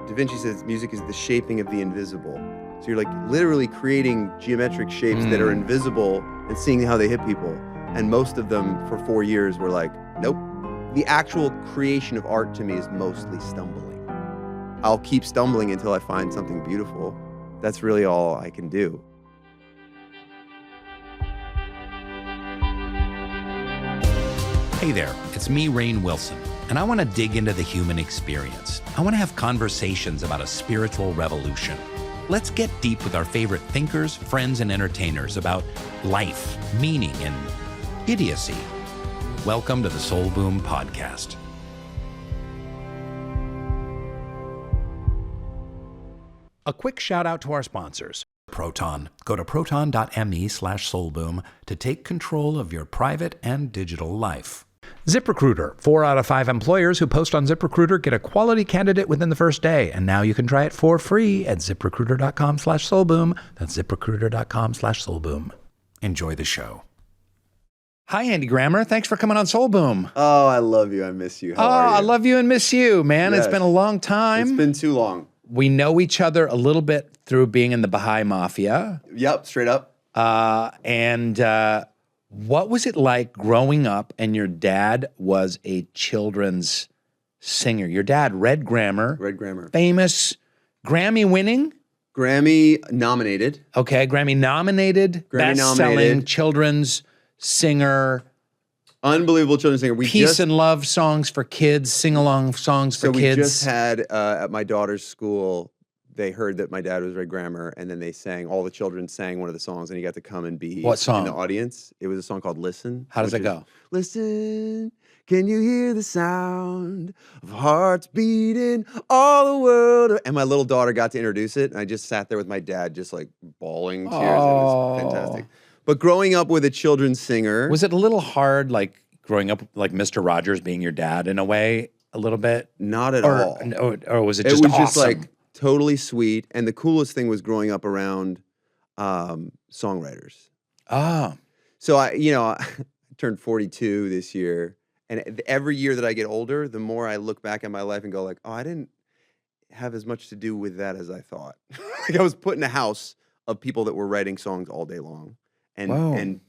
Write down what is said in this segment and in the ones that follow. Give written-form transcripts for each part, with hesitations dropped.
Da Vinci says music is the shaping of the invisible. So you're like literally creating geometric shapes that are invisible and seeing how they hit people. And most of them for 4 years were like, nope. The actual creation of art to me is mostly stumbling. I'll keep stumbling until I find something beautiful. That's really all I can do. Hey there, it's me, Rainn Wilson, and I want to dig into the human experience. I want to have conversations about a spiritual revolution. Let's get deep with our favorite thinkers, friends, and entertainers about life, meaning, and idiocy. Welcome to the Soul Boom Podcast. A quick shout out to our sponsors. Proton. Go to proton.me/soulboom to take control of your private and digital life. ZipRecruiter. 4 out of 5 employers who post on ZipRecruiter get a quality candidate within the first day. And now you can try it for free at ziprecruiter.com/soulboom. That's ziprecruiter.com/soulboom. Enjoy the show. Hi, Andy Grammer. Thanks for coming on Soul Boom. Oh, I love you. I miss you. How are you? I love you and miss you, man. Yes. It's been a long time. It's been too long. We know each other a little bit through being in the Baha'i Mafia. Yep, straight up. What was it like growing up and your dad was a children's singer? Your dad, Red Grammer. Red Grammer. Famous, Grammy-winning? Grammy-nominated. Okay, Grammy-nominated, best-selling children's singer. Unbelievable children's singer. Peace and love songs for kids, sing-along songs for kids. So we just had, at my daughter's school, they heard that my dad was Red Grammer, and then they sang, all the children sang one of the songs, and he got to come and be What song? in the audience. It was a song called Listen. How does it go? Listen, can you hear the sound of hearts beating all the world? And my little daughter got to introduce it, and I just sat there with my dad just like bawling tears. It was fantastic. But growing up with a children's singer. Was it a little hard, like growing up like Mr. Rogers being your dad in a way, a little bit? Not at all. Or was it just awesome? Just like totally sweet. And the coolest thing was growing up around songwriters. Ah. So I turned 42 this year. And every year that I get older, the more I look back at my life and go like, oh, I didn't have as much to do with that as I thought. Like I was put in a house of people that were writing songs all day long. And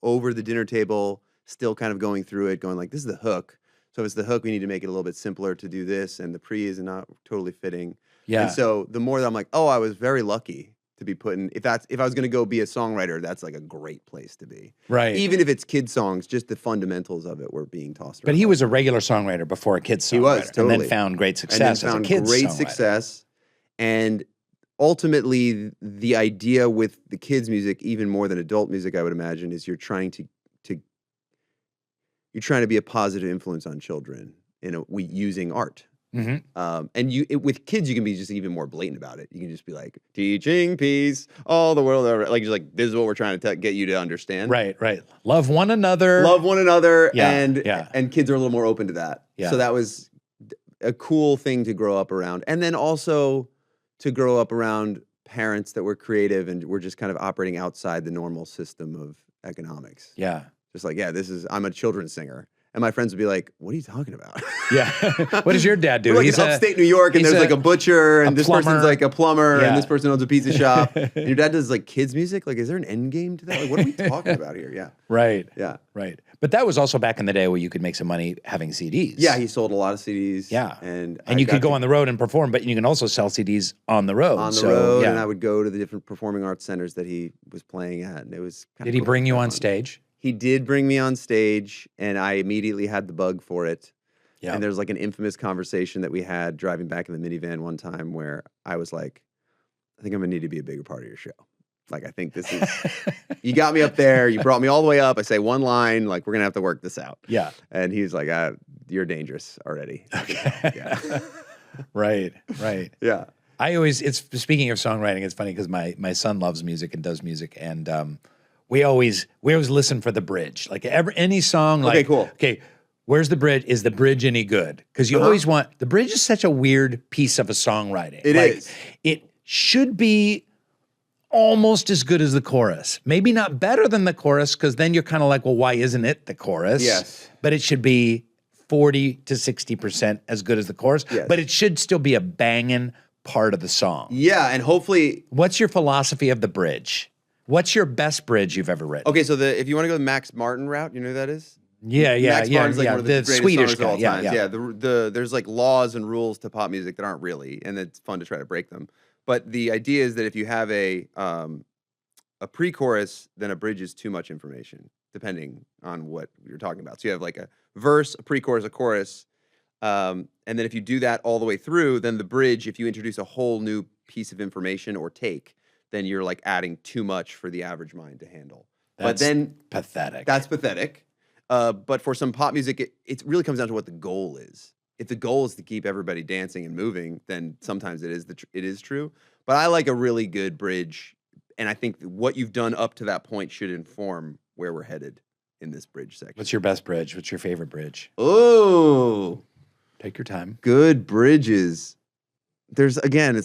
over the dinner table, still kind of going through it, going like, this is the hook. So if it's the hook, we need to make it a little bit simpler to do this, and the pre is not totally fitting. Yeah. And so the more that I'm like, oh, I was very lucky to be put in. If I was going to go be a songwriter, that's like a great place to be. Right. Even if it's kid songs, just the fundamentals of it were being tossed around. But he was a regular songwriter before a kid's songwriter. He was, totally. And then found great success as a kid's songwriter. Success. And ultimately, the idea with the kids' music, even more than adult music, I would imagine, is you're trying to be a positive influence on children using art. Mm-hmm. And with kids, you can be just even more blatant about it. You can just be like, teaching peace, all the world over. Like, just like, this is what we're trying to get you to understand. Right. Love one another. Yeah, and kids are a little more open to that. Yeah. So that was a cool thing to grow up around. And then also to grow up around parents that were creative and were just kind of operating outside the normal system of economics. Yeah. Just like, I'm a children's singer. And my friends would be like, what are you talking about? Yeah. What does your dad do? We're like in upstate New York, and there's like a butcher, and this person's like a plumber, and this person owns a pizza shop. And your dad does like kids music? Like, is there an end game to that? Like, what are we talking about here? Yeah. Right. Yeah. Right. But that was also back in the day where you could make some money having CDs. Yeah, he sold a lot of CDs. Yeah. And you could go on the road and perform, but you can also sell CDs on the road. And I would go to the different performing arts centers that he was playing at, and it was Did he bring you on stage? He did bring me on stage, and I immediately had the bug for it. Yeah. And there's like an infamous conversation that we had driving back in the minivan one time where I was like, I think I'm gonna need to be a bigger part of your show. Like, I think this is, you got me up there, you brought me all the way up, I say one line, like, we're gonna have to work this out. Yeah. And he was like, you're dangerous already. Okay. Yeah. Right. Yeah. Speaking of songwriting, it's funny because my son loves music and does music, and we always listen for the bridge. Like any song, like, okay, cool. Okay, where's the bridge? Is the bridge any good? Because you always want, the bridge is such a weird piece of a songwriting. It is. It should be almost as good as the chorus. Maybe not better than the chorus, because then you're kind of like, well, why isn't it the chorus? Yes. But it should be 40 to 60% as good as the chorus, but it should still be a banging part of the song. Yeah, and hopefully... What's your philosophy of the bridge? What's your best bridge you've ever written? Okay, so if you want to go the Max Martin route, you know who that is? Yeah, Max Martin's like one of the greatest Swedish songwriters of guy, all time. There's like laws and rules to pop music that aren't really, and it's fun to try to break them. But the idea is that if you have a pre-chorus, then a bridge is too much information, depending on what you're talking about. So you have like a verse, a pre-chorus, a chorus, and then if you do that all the way through, then the bridge, if you introduce a whole new piece of information or take, then you're like adding too much for the average mind to handle. That's pathetic. That's pathetic. But for some pop music, it really comes down to what the goal is. If the goal is to keep everybody dancing and moving, then sometimes it is true. But I like a really good bridge, and I think what you've done up to that point should inform where we're headed in this bridge section. What's your best bridge? What's your favorite bridge? Oh, take your time. Good bridges. There's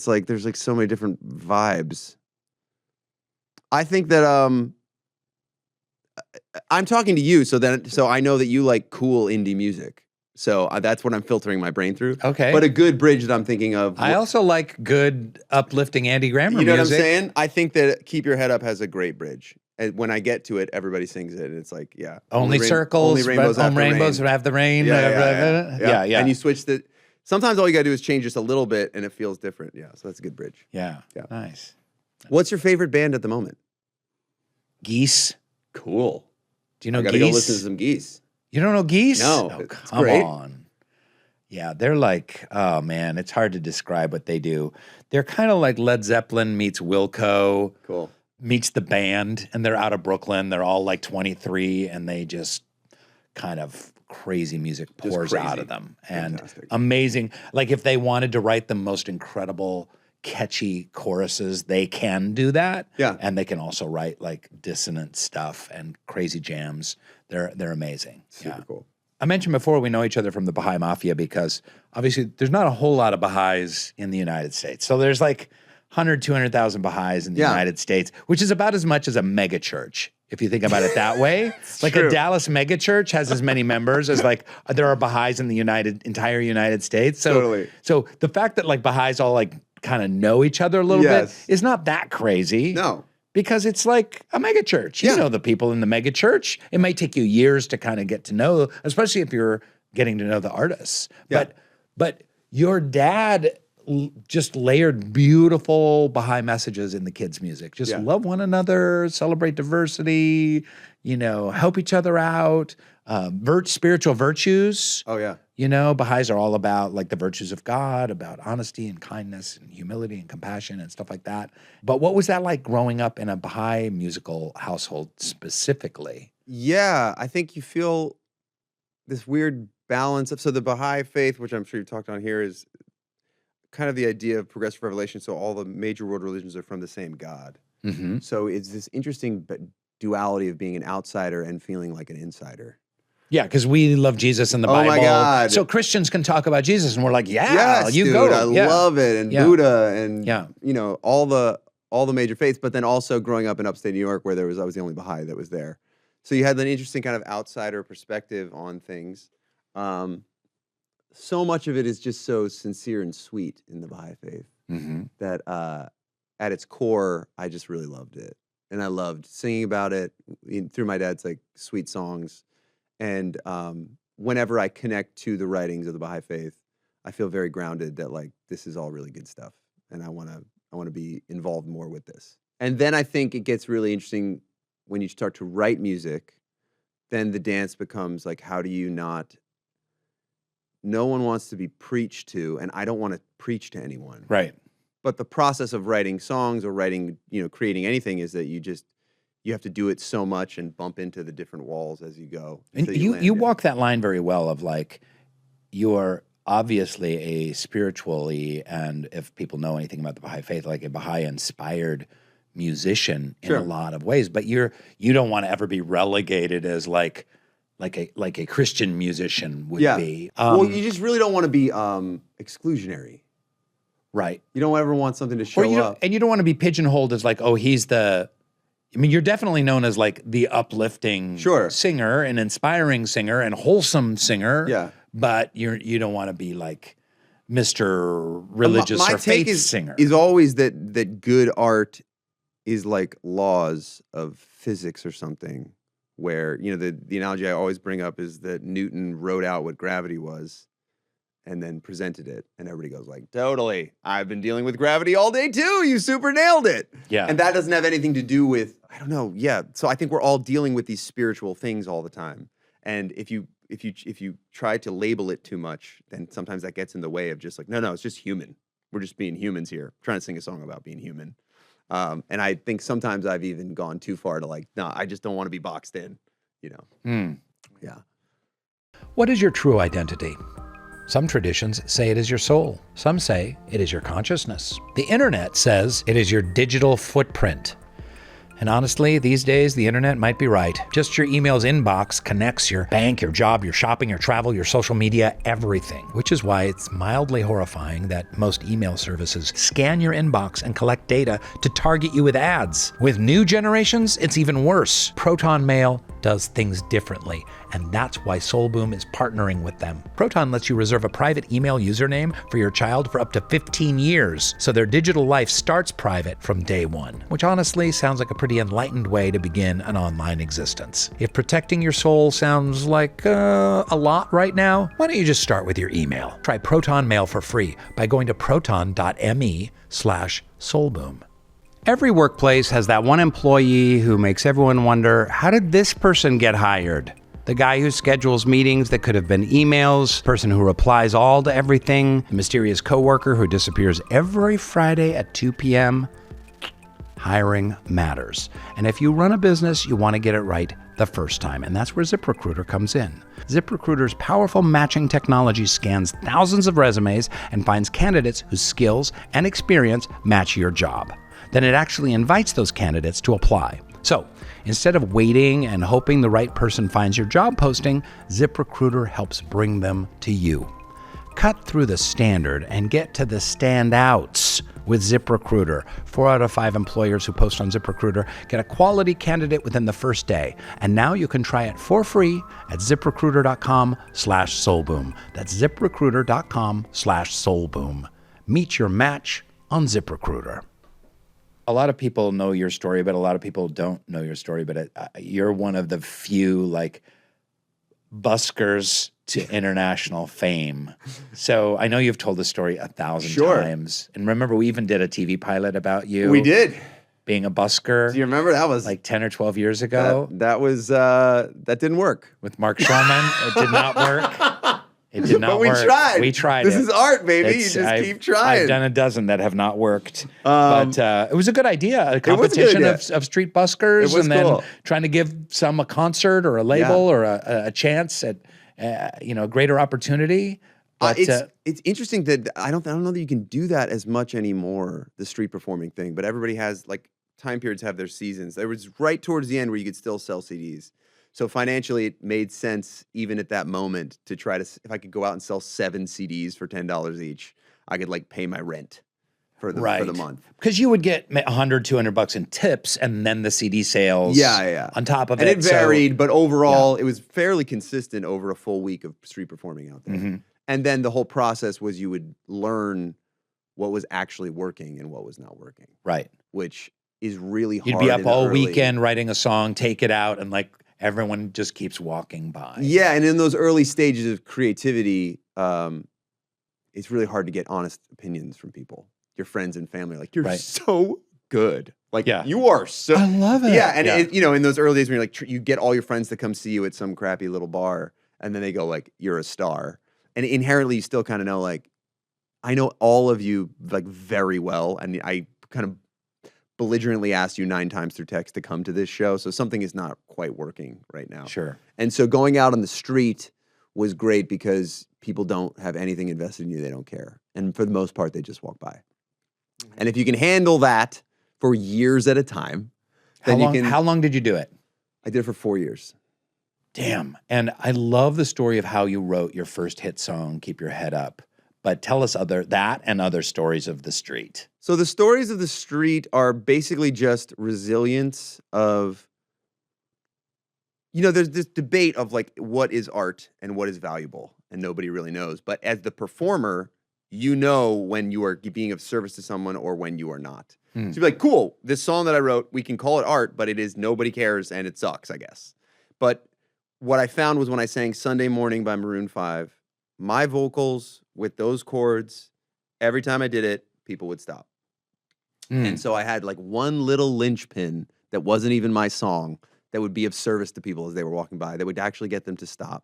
like so many different vibes. I think that I'm talking to you, so I know that you like cool indie music. So that's what I'm filtering my brain through. Okay. But a good bridge that I'm thinking of. I also like good uplifting Andy Grammer music. You know what I'm saying? I think that Keep Your Head Up has a great bridge. And when I get to it, everybody sings it, and it's like, yeah. Only circles, only rainbows after rainbows rain. have the rain. Yeah. Yeah. And you switch the... Sometimes all you gotta do is change just a little bit, and it feels different. Yeah, so that's a good bridge. Yeah. Nice. What's your favorite band at the moment? Geese. Cool. Do you know I gotta Geese? go listen to some Geese. You don't know Geese? No, oh, it's come great. on. Yeah, they're like, oh man, it's hard to describe what they do. They're kind of like Led Zeppelin meets Wilco. Cool. Meets the band, and they're out of Brooklyn. They're all like 23, and they just kind of crazy music pours out of them. And fantastic. Amazing. Like if they wanted to write the most incredible, catchy choruses, they can do that. Yeah. And they can also write like dissonant stuff and crazy jams. They're amazing. Super cool. I mentioned before we know each other from the Baha'i Mafia because obviously there's not a whole lot of Baha'is in the United States. So there's like 200,000 Baha'is in the United States, which is about as much as a mega church, if you think about it that way. Like true. a Dallas mega church has as many members as like there are Baha'is in the entire United States. So, Totally. So the fact that like Baha'is all like kind of know each other a little bit is not that crazy. No. Because it's like a mega church. You know the people in the mega church. It might take you years to kind of get to know, especially if you're getting to know the artists. Yeah. But your dad just layered beautiful Baha'i messages in the kids' music. Just love one another, celebrate diversity, help each other out, spiritual virtues. Oh, yeah. Baha'is are all about like the virtues of God, about honesty and kindness and humility and compassion and stuff like that. But what was that like growing up in a Baha'i musical household specifically? Yeah, I think you feel this weird balance of, so the Baha'i faith, which I'm sure you've talked on here, is kind of the idea of progressive revelation. So all the major world religions are from the same God. Mm-hmm. So it's this interesting duality of being an outsider and feeling like an insider. Yeah, because we love Jesus in the Bible. Oh my God. So Christians can talk about Jesus and we're like, Yes, you dude, go. I love it. And Buddha and, all the major faiths, but then also growing up in upstate New York where I was the only Baha'i that was there. So you had an interesting kind of outsider perspective on things. So much of it is just so sincere and sweet in the Baha'i faith that at its core, I just really loved it. And I loved singing about it through my dad's like sweet songs. And whenever I connect to the writings of the Baha'i faith, I feel very grounded that like this is all really good stuff. And I want to be involved more with this. And then I think it gets really interesting when you start to write music, then the dance becomes like, how do you not... No one wants to be preached to, and I don't want to preach to anyone. Right. But the process of writing songs or writing, creating anything is that you have to do it so much and bump into the different walls as you go. And you walk that line very well of like, you are obviously a spiritually, and if people know anything about the Baha'i faith, like a Baha'i inspired musician in a lot of ways, but you don't want to ever be relegated as like a Christian musician would be. Well, you just really don't want to be exclusionary. Right. You don't ever want something to show up. And you don't want to be pigeonholed as like, oh, you're definitely known as like the uplifting singer and inspiring singer and wholesome singer. Yeah. but you don't want to be like Mr. Religious My or take faith singer. is always that good art is like laws of physics or something, where, you know, the analogy I always bring up is that Newton wrote out what gravity was and then presented it, and everybody goes like, totally, I've been dealing with gravity all day too, you super nailed it. Yeah. And that doesn't have anything to do with, I don't know, yeah. So I think we're all dealing with these spiritual things all the time. And if you try to label it too much, then sometimes that gets in the way of just like, no, it's just human. We're just being humans here, trying to sing a song about being human. And I think sometimes I've even gone too far to like, no, I just don't want to be boxed in, you know? Yeah. What is your true identity? Some traditions say it is your soul. Some say it is your consciousness. The internet says it is your digital footprint. And honestly, these days, the internet might be right. Just your email's inbox connects your bank, your job, your shopping, your travel, your social media, everything. Which is why it's mildly horrifying that most email services scan your inbox and collect data to target you with ads. With new generations, it's even worse. Proton Mail does things differently, and that's why Soulboom is partnering with them. Proton lets you reserve a private email username for your child for up to 15 years, so their digital life starts private from day one, which honestly sounds like a pretty enlightened way to begin an online existence. If protecting your soul sounds like a lot right now, why don't you just start with your email? Try Proton Mail for free by going to proton.me/soulboom. Every workplace has that one employee who makes everyone wonder, how did this person get hired? The guy who schedules meetings that could have been emails, the person who replies all to everything, the mysterious coworker who disappears every Friday at 2 p.m. Hiring matters. And if you run a business, you want to get it right the first time. And that's where ZipRecruiter comes in. ZipRecruiter's powerful matching technology scans thousands of resumes and finds candidates whose skills and experience match your job. Then it actually invites those candidates to apply. So instead of waiting and hoping the right person finds your job posting, ZipRecruiter helps bring them to you. Cut through the standard and get to the standouts with ZipRecruiter. 4 out of 5 employers who post on ZipRecruiter get a quality candidate within the first day. And now you can try it for free at ZipRecruiter.com/soulboom. That's ZipRecruiter.com/soulboom. Meet your match on ZipRecruiter. A lot of people know your story, but a lot of people don't know your story. But you're one of the few like buskers to international fame. So I know you've told the story 1,000 times. And remember, we even did a TV pilot about you. We did. Being a busker. Do you remember? That was like 10 or 12 years ago. That was, that didn't work. With Mark Shulman. It did not work. It did not but we work. tried. We tried. This is art, baby. You just keep trying. I've done a dozen that have not worked. But it was a good idea. A competition of street buskers, and then trying to give some a concert or a label or a chance at a greater opportunity. But it's interesting that I don't know that you can do that as much anymore, the street performing thing. But everybody has like time periods have their seasons. There was right towards the end where you could still sell CDs. So financially, it made sense even at that moment to try to, if I could go out and sell 7 CDs for $10 each, I could like pay my rent for the month. Because you would get $100, $200 in tips, and then the CD sales. On top of it. And it varied, but overall, it was fairly consistent over a full week of street performing out there. Mm-hmm. And then the whole process was you would learn what was actually working and what was not working. Right. Which is really hard. You'd be up all weekend writing a song, take it out, and like, everyone just keeps walking by. Yeah, and in those early stages of creativity, it's really hard to get honest opinions from people. Your friends and family are like, you're so good. Like, you are so... I love it. Yeah, and in those early days when you're like, you get all your friends to come see you at some crappy little bar, and then they go like, you're a star. And inherently, you still kind of know, like, I know all of you, like, very well, and I kind of belligerently asked you 9 times through text to come to this show, so something is not quite working right now. Sure. And so going out on the street was great because people don't have anything invested in you. They don't care. And for the most part, they just walk by. Mm-hmm. And if you can handle that for years at a time, then how long did you do it? I did it for 4 years. Damn. And I love the story of how you wrote your first hit song, Keep Your Head Up. But tell us that and other stories of the street. So the stories of the street are basically just resilience of, there's this debate of like, what is art and what is valuable? and nobody really knows. But as the performer, you know when you are being of service to someone or when you are not. So you're like, cool, this song that I wrote, we can call it art, but it is nobody cares and it sucks, I guess. But what I found was when I sang Sunday Morning by Maroon 5, my vocals with those chords, every time I did it, people would stop. And so I had like one little linchpin that wasn't even my song that would be of service to people as they were walking by, that would actually get them to stop.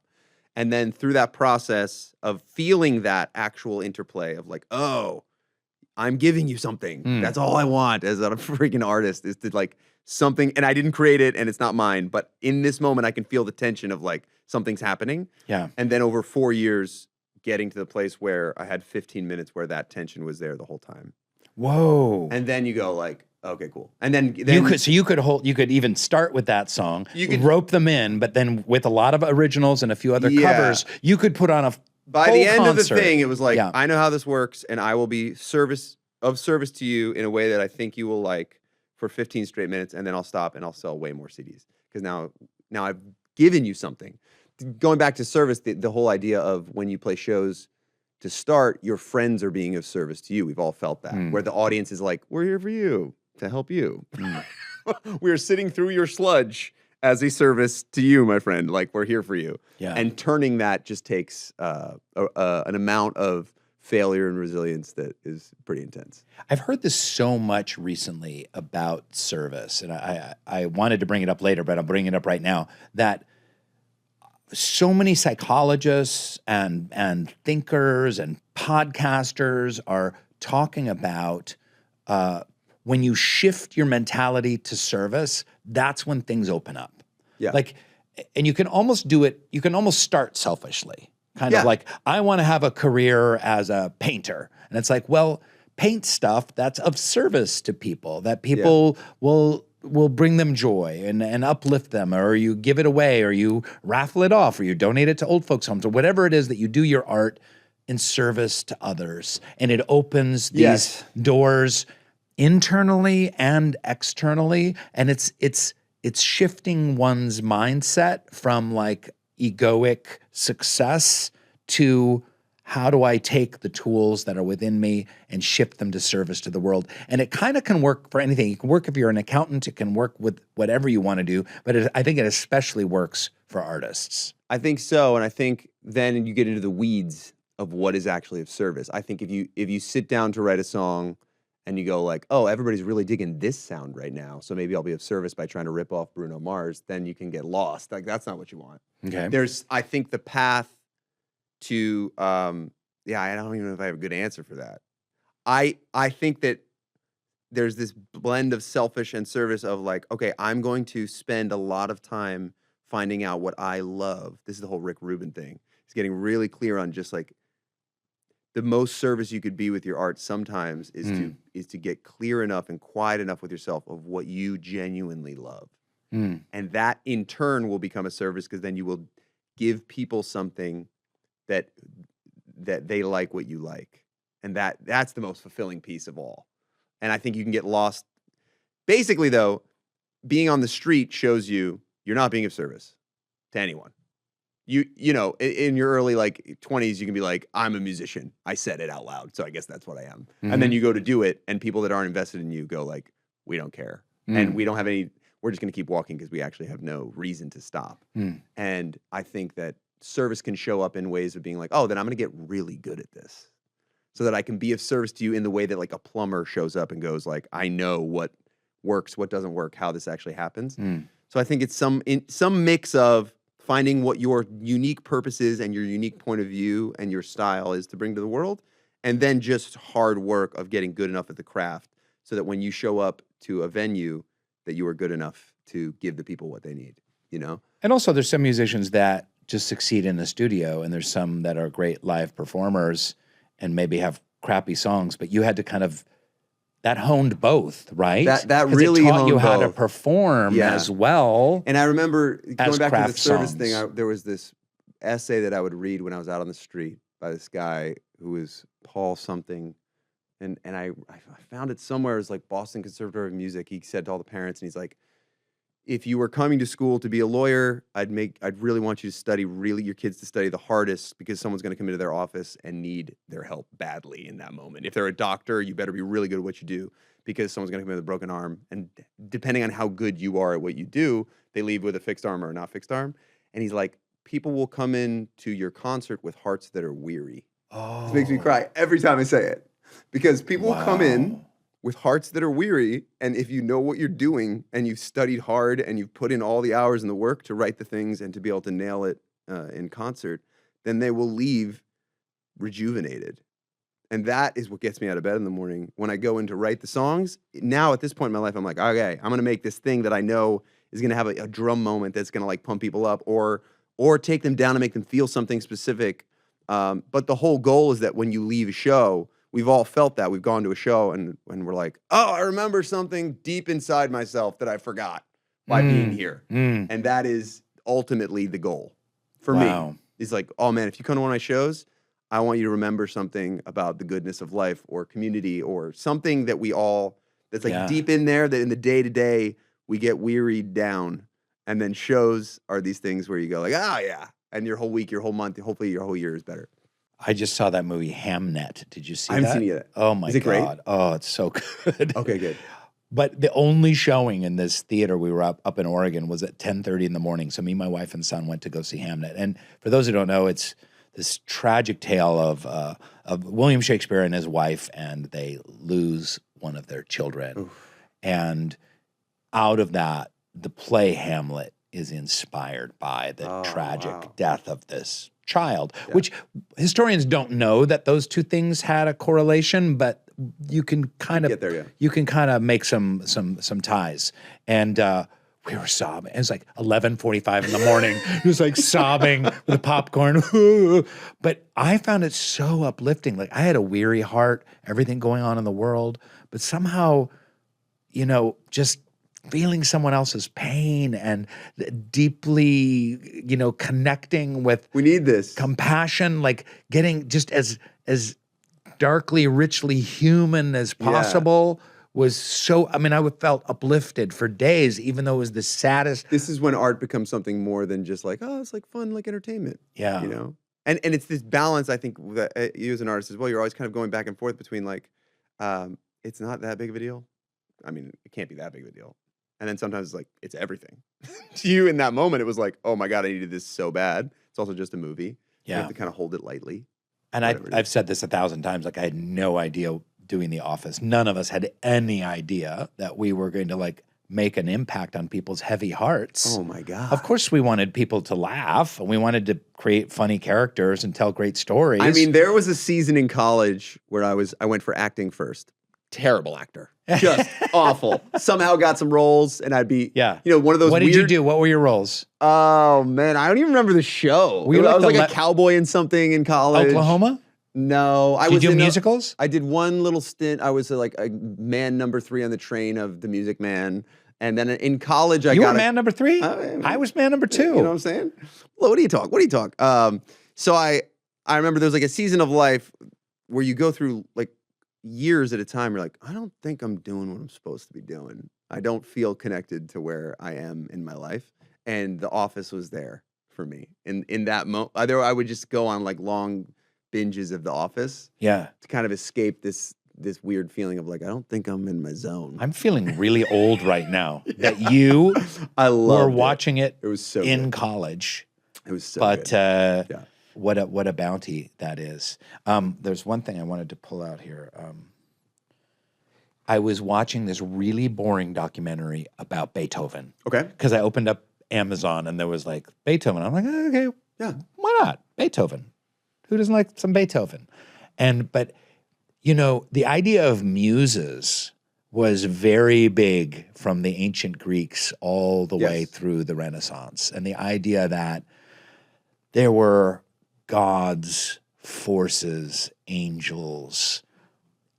And then through that process of feeling that actual interplay of like, oh, I'm giving you something. That's all I want as a freaking artist is to like something, and I didn't create it and it's not mine, but in this moment I can feel the tension of like something's happening. Yeah. And then over 4 years, getting to the place where I had 15 minutes where that tension was there the whole time. Whoa. And then you go like, okay, cool. And then you could even start with that song, you could rope them in, but then with a lot of originals and a few other covers, you could put on a by the end concert. of the thing, it was like, I know how this works, and I will be of service to you in a way that I think you will like for 15 straight minutes, and then I'll stop and I'll sell way more CDs because now I've given you something. Going back to service, the whole idea of when you play shows to start, your friends are being of service to you. We've all felt that, where the audience is like, we're here for you, to help you. We're sitting through your sludge as a service to you, my friend. Like, we're here for you. Yeah. And turning that just takes an amount of failure and resilience that is pretty intense. I've heard this so much recently about service, and I wanted to bring it up later, but I'll bring it up right now, that so many psychologists and thinkers and podcasters are talking about when you shift your mentality to service, that's when things open up. Yeah. Like, and you can almost do it, you can almost start selfishly. Kind of like, I want to have a career as a painter. And it's like, well, paint stuff that's of service to people, that people will bring them joy and uplift them, or you give it away, or you raffle it off, or you donate it to old folks' homes, or whatever it is that you do your art in service to others. And it opens these doors internally and externally. And it's shifting one's mindset from like egoic success to how do I take the tools that are within me and shift them to service to the world? And it kind of can work for anything. It can work if you're an accountant. It can work with whatever you want to do. But I think it especially works for artists. I think so. And I think then you get into the weeds of what is actually of service. I think if you sit down to write a song and you go like, oh, everybody's really digging this sound right now, so maybe I'll be of service by trying to rip off Bruno Mars, then you can get lost. Like, that's not what you want. Okay. I think the path to, I don't even know if I have a good answer for that. I think that there's this blend of selfish and service of like, okay, I'm going to spend a lot of time finding out what I love. This is the whole Rick Rubin thing. He's getting really clear on just like the most service you could be with your art sometimes is to get clear enough and quiet enough with yourself of what you genuinely love. And that in turn will become a service because then you will give people something that they like what you like. And that's the most fulfilling piece of all. And I think you can get lost. Basically, though, being on the street shows you're not being of service to anyone. You know, in your early like 20s, you can be like, I'm a musician. I said it out loud, so I guess that's what I am. And then you go to do it, and people that aren't invested in you go like, we don't care. And we don't have any, we're just going to keep walking because we actually have no reason to stop. And I think that service can show up in ways of being like, oh, then I'm going to get really good at this so that I can be of service to you in the way that like a plumber shows up and goes like, I know what works, what doesn't work, how this actually happens. So I think it's some mix of finding what your unique purpose is and your unique point of view and your style is to bring to the world, and then just hard work of getting good enough at the craft so that when you show up to a venue that you are good enough to give the people what they need, you know? And also there's some musicians that just succeed in the studio, and there's some that are great live performers and maybe have crappy songs, but you had to kind of, that honed both, right? That really it taught honed you how to both. perform as well. And I remember going back to the craft service songs. thing, there was this essay that I would read when I was out on the street by this guy who was Paul something. And I found it somewhere. It was like Boston Conservatory of Music. He said to all the parents, and he's like, if you were coming to school to be a lawyer, I'd really want you to study, your kids to study the hardest, because someone's going to come into their office and need their help badly in that moment. If they're a doctor, you better be really good at what you do, because someone's going to come in with a broken arm. And depending on how good you are at what you do, they leave with a fixed arm or a not fixed arm. And he's like, people will come in to your concert with hearts that are weary. Oh. This makes me cry every time I say it, because people will come in with hearts that are weary, and if you know what you're doing and you've studied hard and you've put in all the hours and the work to write the things and to be able to nail it in concert, then they will leave rejuvenated. And that is what gets me out of bed in the morning when I go in to write the songs. Now, at this point in my life, I'm like, okay, I'm going to make this thing that I know is going to have a drum moment that's going to like pump people up, or take them down and make them feel something specific. But the whole goal is that when you leave a show, we've all felt that. We've gone to a show and we're like, oh, I remember something deep inside myself that I forgot by being here. And that is ultimately the goal for me. It's like, oh man, if you come to one of my shows, I want you to remember something about the goodness of life or community or something that that's like deep in there, that in the day-to-day we get wearied down. And then shows are these things where you go like, oh yeah. And your whole week, your whole month, hopefully your whole year is better. I just saw that movie Hamnet. Did you see that? I haven't seen it yet. Oh my God. Is it great? Oh, it's so good. Okay, good. But the only showing in this theater we were up in Oregon was at 10:30 in the morning. So me, my wife, and son went to go see Hamnet. And for those who don't know, it's this tragic tale of William Shakespeare and his wife, and they lose one of their children. Oof. And out of that, the play Hamlet is inspired by the tragic death of this child, which historians don't know that those two things had a correlation, but you can kind of get there, you can kind of make some ties. And we were sobbing. It was like 11:45 in the morning. It was like sobbing with the popcorn. But I found it so uplifting. Like I had a weary heart, everything going on in the world, but somehow, you know, just feeling someone else's pain and deeply, you know, connecting with. We need this compassion, like getting just as darkly, richly human as possible was so. I mean, I felt uplifted for days, even though it was the saddest. This is when art becomes something more than just like, oh, it's like fun, like entertainment. Yeah, you know, and it's this balance. I think that you as an artist as well, you're always kind of going back and forth between like, it's not that big of a deal. I mean, it can't be that big of a deal. And then sometimes it's like, it's everything. To you in that moment, it was like, oh my God, I needed this so bad. It's also just a movie. Yeah. You have to kind of hold it lightly. And I've said this 1,000 times, like I had no idea doing The Office. None of us had any idea that we were going to like make an impact on people's heavy hearts. Oh my God. Of course we wanted people to laugh and we wanted to create funny characters and tell great stories. I mean, there was a season in college where I went for acting first. Terrible actor. Just awful. Somehow got some roles and I'd be, you know, one of those What weird... did you do? What were your roles? Oh, man. I don't even remember the show. I was like a cowboy in something in college. Oklahoma? No. Did you do musicals? I did one little stint. I was like a man number 3 on the train of The Music Man. And then in college, You were man number 3? I was man number 2. You know what I'm saying? Well, what do you talk? So I remember there was like a season of life where you go through like years at a time. You're like, I don't think I'm doing what I'm supposed to be doing. I don't feel connected to where I am in my life. And The Office was there for me. In that moment, I would just go on like long binges of The Office. Yeah. To kind of escape this weird feeling of like, I don't think I'm in my zone. I'm feeling really old right now that you were watching it. It was so in good. College. It was so good. Yeah. What a bounty that is. There's one thing I wanted to pull out here. I was watching this really boring documentary about Beethoven. Okay. Because I opened up Amazon and there was like Beethoven. I'm like, okay, yeah, why not? Beethoven. Who doesn't like some Beethoven? But you know, the idea of muses was very big from the ancient Greeks all the way through the Renaissance. And the idea that there were gods, forces, angels,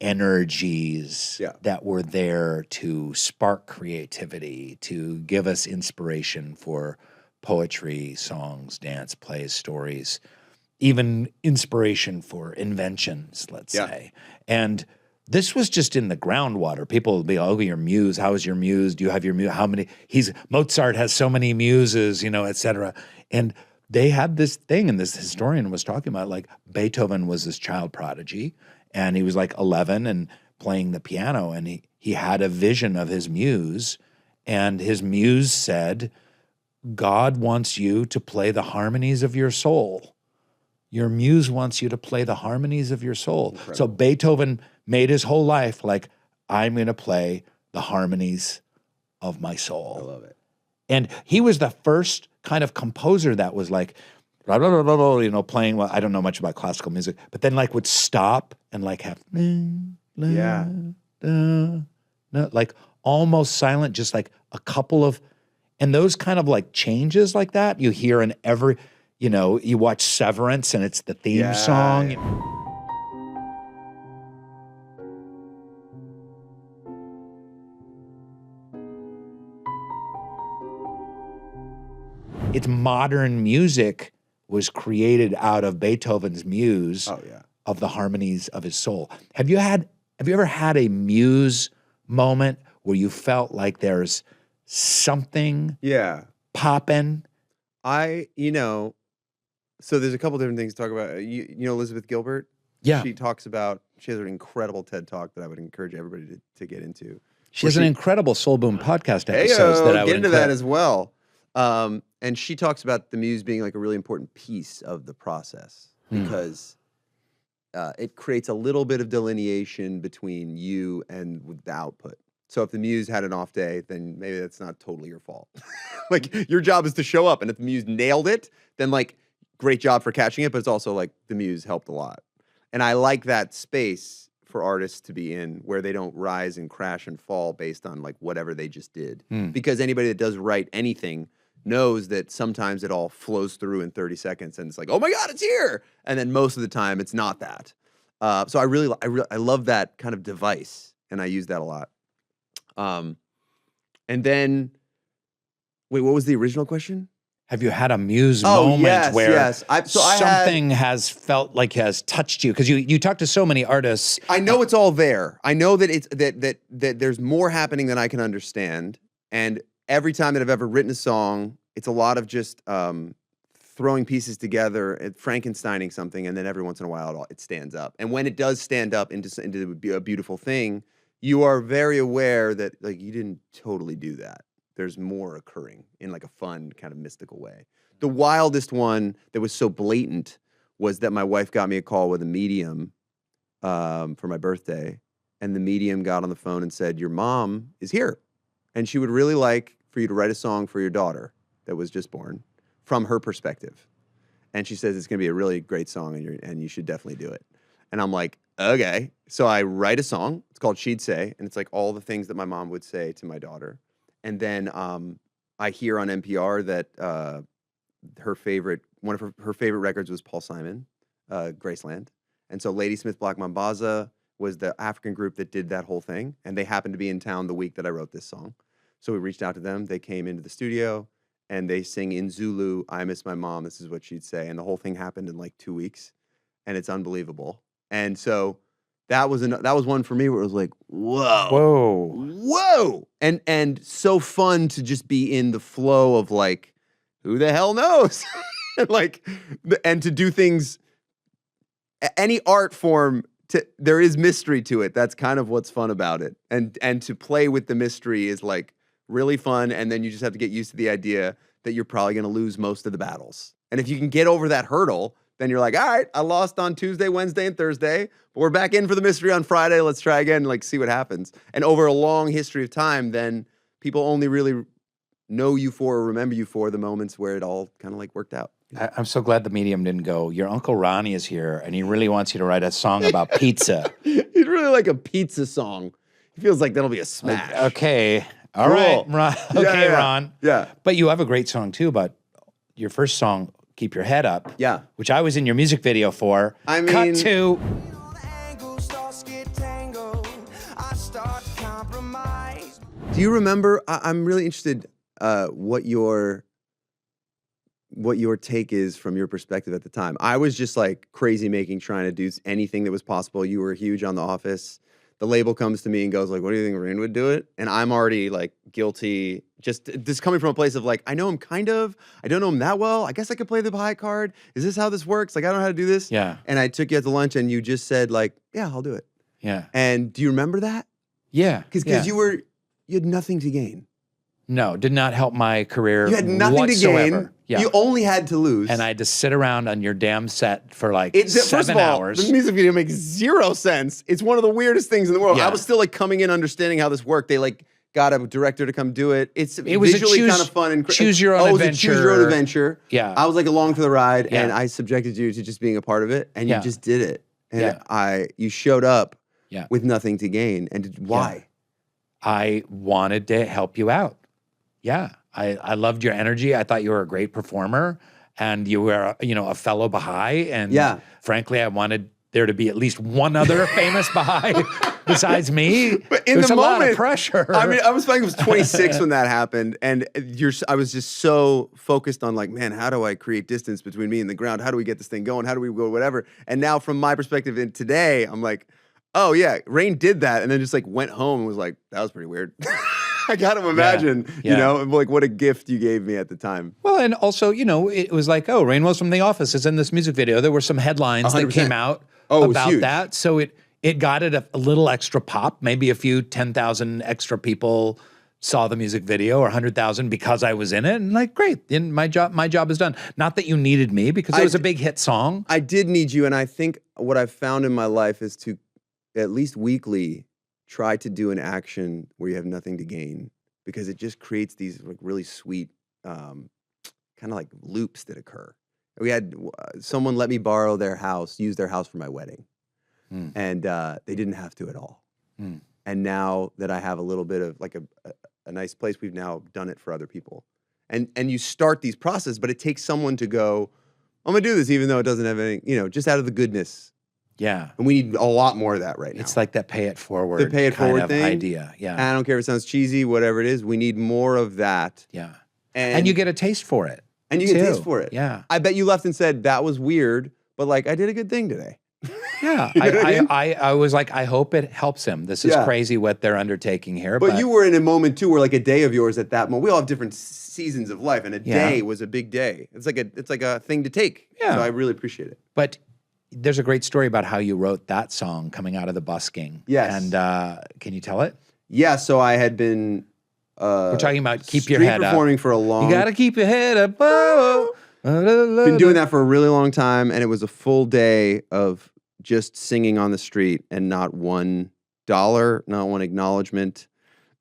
energies that were there to spark creativity, to give us inspiration for poetry, songs, dance, plays, stories, even inspiration for inventions, let's say. And This was just in the groundwater. People would be, oh, your muse, how is your muse? Do you have your muse? How many? Mozart has so many muses, et cetera. And they had this thing, and this historian was talking about, like, Beethoven was this child prodigy, and he was like 11 and playing the piano, and he had a vision of his muse, and his muse said, God wants you to play the harmonies of your soul. Your muse wants you to play the harmonies of your soul. Incredible. So Beethoven made his whole life like, I'm going to play the harmonies of my soul. I love it. And he was the first kind of composer that was like, blah, blah, blah, blah, blah, playing, well, I don't know much about classical music, but then like would stop and like have, like almost silent, just like a couple of, and those kind of like changes like that, you hear in every, you watch Severance and it's the theme song. Yeah. It's modern music was created out of Beethoven's muse of the harmonies of his soul. Have you ever had a muse moment where you felt like there's something popping? So there's a couple different things to talk about. You know Elizabeth Gilbert? Yeah. She has an incredible TED Talk that I would encourage everybody to get into. She has an incredible Soul Boom podcast episodes that I would get into that as well. And she talks about the muse being like a really important piece of the process because it creates a little bit of delineation between you and the output. So if the muse had an off day, then maybe that's not totally your fault. Like your job is to show up, and if the muse nailed it, then like great job for catching it, but it's also like the muse helped a lot. And I like that space for artists to be in where they don't rise and crash and fall based on like whatever they just did. Because anybody that does write anything knows that sometimes it all flows through in 30 seconds and it's like, oh my God, it's here. And then most of the time it's not that. So I love that kind of device, and I use that a lot. And then, wait, what was the original question? Have you had a muse moment where something has felt like has touched you? Because you talk to so many artists. I know it's all there. I know that it's that there's more happening than I can understand. And every time that I've ever written a song, it's a lot of just throwing pieces together and Frankensteining something, and then every once in a while it stands up. And when it does stand up into a beautiful thing, you are very aware that like you didn't totally do that. There's more occurring in like a fun kind of mystical way. The wildest one that was so blatant was that my wife got me a call with a medium for my birthday, and the medium got on the phone and said, your mom is here, and she would really like for you to write a song for your daughter that was just born from her perspective. And she says it's going to be a really great song, and you should definitely do it. And I'm like, okay. So I write a song. It's called She'd Say, and it's like all the things that my mom would say to my daughter. And then I hear on NPR that one of her favorite records was Paul Simon, Graceland. And so Ladysmith Black Mambaza was the African group that did that whole thing. And they happened to be in town the week that I wrote this song. So we reached out to them. They came into the studio and they sing in Zulu, I miss my mom, this is what she'd say. And the whole thing happened in like 2 weeks. And it's unbelievable. And so that was one for me where it was like, whoa. And so fun to just be in the flow of like, who the hell knows? and to do things, any art form, there is mystery to it. That's kind of what's fun about it. And to play with the mystery is like really fun. And then you just have to get used to the idea that you're probably going to lose most of the battles. And if you can get over that hurdle, then you're like, all right, I lost on Tuesday, Wednesday, and Thursday, but we're back in for the mystery on Friday. Let's try again, like see what happens. And over a long history of time, then people only really know you for or remember you for the moments where it all kind of like worked out. I'm so glad the medium didn't go, your Uncle Ronnie is here and he really wants you to write a song about pizza. He'd really like a pizza song. He feels like that'll be a smash. Like, okay. All right, Ron. Okay, Ron. Yeah. But you have a great song too about your first song, Keep Your Head Up. Yeah. Which I was in your music video for. I mean, cut to. Do you remember? I'm really interested what your take is from your perspective at the time. I was just like crazy making, trying to do anything that was possible. You were huge on The Office. the label comes to me and goes like, what do you think Rainn would do it? And I'm already like guilty. Just this coming from a place of like, I know him kind of, I don't know him that well. I guess I could play the Baha'i card. Is this how this works? Like, I don't know how to do this. Yeah. And I took you out to lunch and you just said like, yeah, I'll do it. Yeah. And do you remember that? Yeah. Because you had nothing to gain. No, did not help my career. You had nothing whatsoever. to gain. Yeah. You only had to lose. And I had to sit around on your damn set for like First 7 of all, hours. the music video makes zero sense. It's one of the weirdest things in the world. Yeah. I was still like coming in understanding how this worked. They like got a director to come do it. It was visually kind of fun and choose your own it was adventure. a choose your own adventure. Yeah. I was like along for the ride, Yeah. and I subjected you to just being a part of it, and Yeah. you just did it. And Yeah. you showed up Yeah. with nothing to gain. And why? I wanted to help you out. Yeah. I loved your energy. I thought you were a great performer, and you were, a fellow Baha'i. And frankly, I wanted there to be at least one other famous Baha'i besides me. But in There's the a moment, lot of pressure. I mean, I was 26 when that happened, and I was just so focused on like, man, how do I create distance between me and the ground? How do we get this thing going? How do we go whatever? And now, from my perspective, in today, I'm like, oh yeah, Rainn did that, and then just like went home and was like, that was pretty weird. I got to imagine, like what a gift you gave me at the time. Well, and also, it was like, oh, Rainn was from The Office is in this music video. There were some headlines 100%. that came out about that. So it got it a little extra pop. Maybe a few 10,000 extra people saw the music video, or 100,000 because I was in it. And like, great, then my job is done. Not that you needed me, because it was a big hit song. I did need you, and I think what I've found in my life is to, at least weekly, try to do an action where you have nothing to gain, because it just creates these like really sweet kind of like loops that occur. We had someone let me borrow use their house for my wedding. And they didn't have to at all. And now that I have a little bit of like a nice place, we've now done it for other people. And you start these processes, but it takes someone to go, I'm gonna do this even though it doesn't have anything, just out of the goodness. Yeah. And we need a lot more of that right now. It's like that pay it forward, the pay it forward thing idea. Yeah. And I don't care if it sounds cheesy, whatever it is. We need more of that. Yeah. And you get a taste for it. And you get a taste for it. Yeah. I bet you left and said, that was weird, but like, I did a good thing today. Yeah. You know what I mean? I was like, I hope it helps him. This is crazy what they're undertaking here. But you were in a moment too where like a day of yours at that moment, we all have different seasons of life, and a day was a big day. It's like a thing to take. Yeah. So I really appreciate it. But there's a great story about how you wrote that song coming out of the busking. Yes. And can you tell it? Yeah, so I had been We're talking about keep your street head up. performing for a long You got to keep your head up. Oh. Been doing that for a really long time, and it was a full day of just singing on the street and not $1, not one acknowledgement.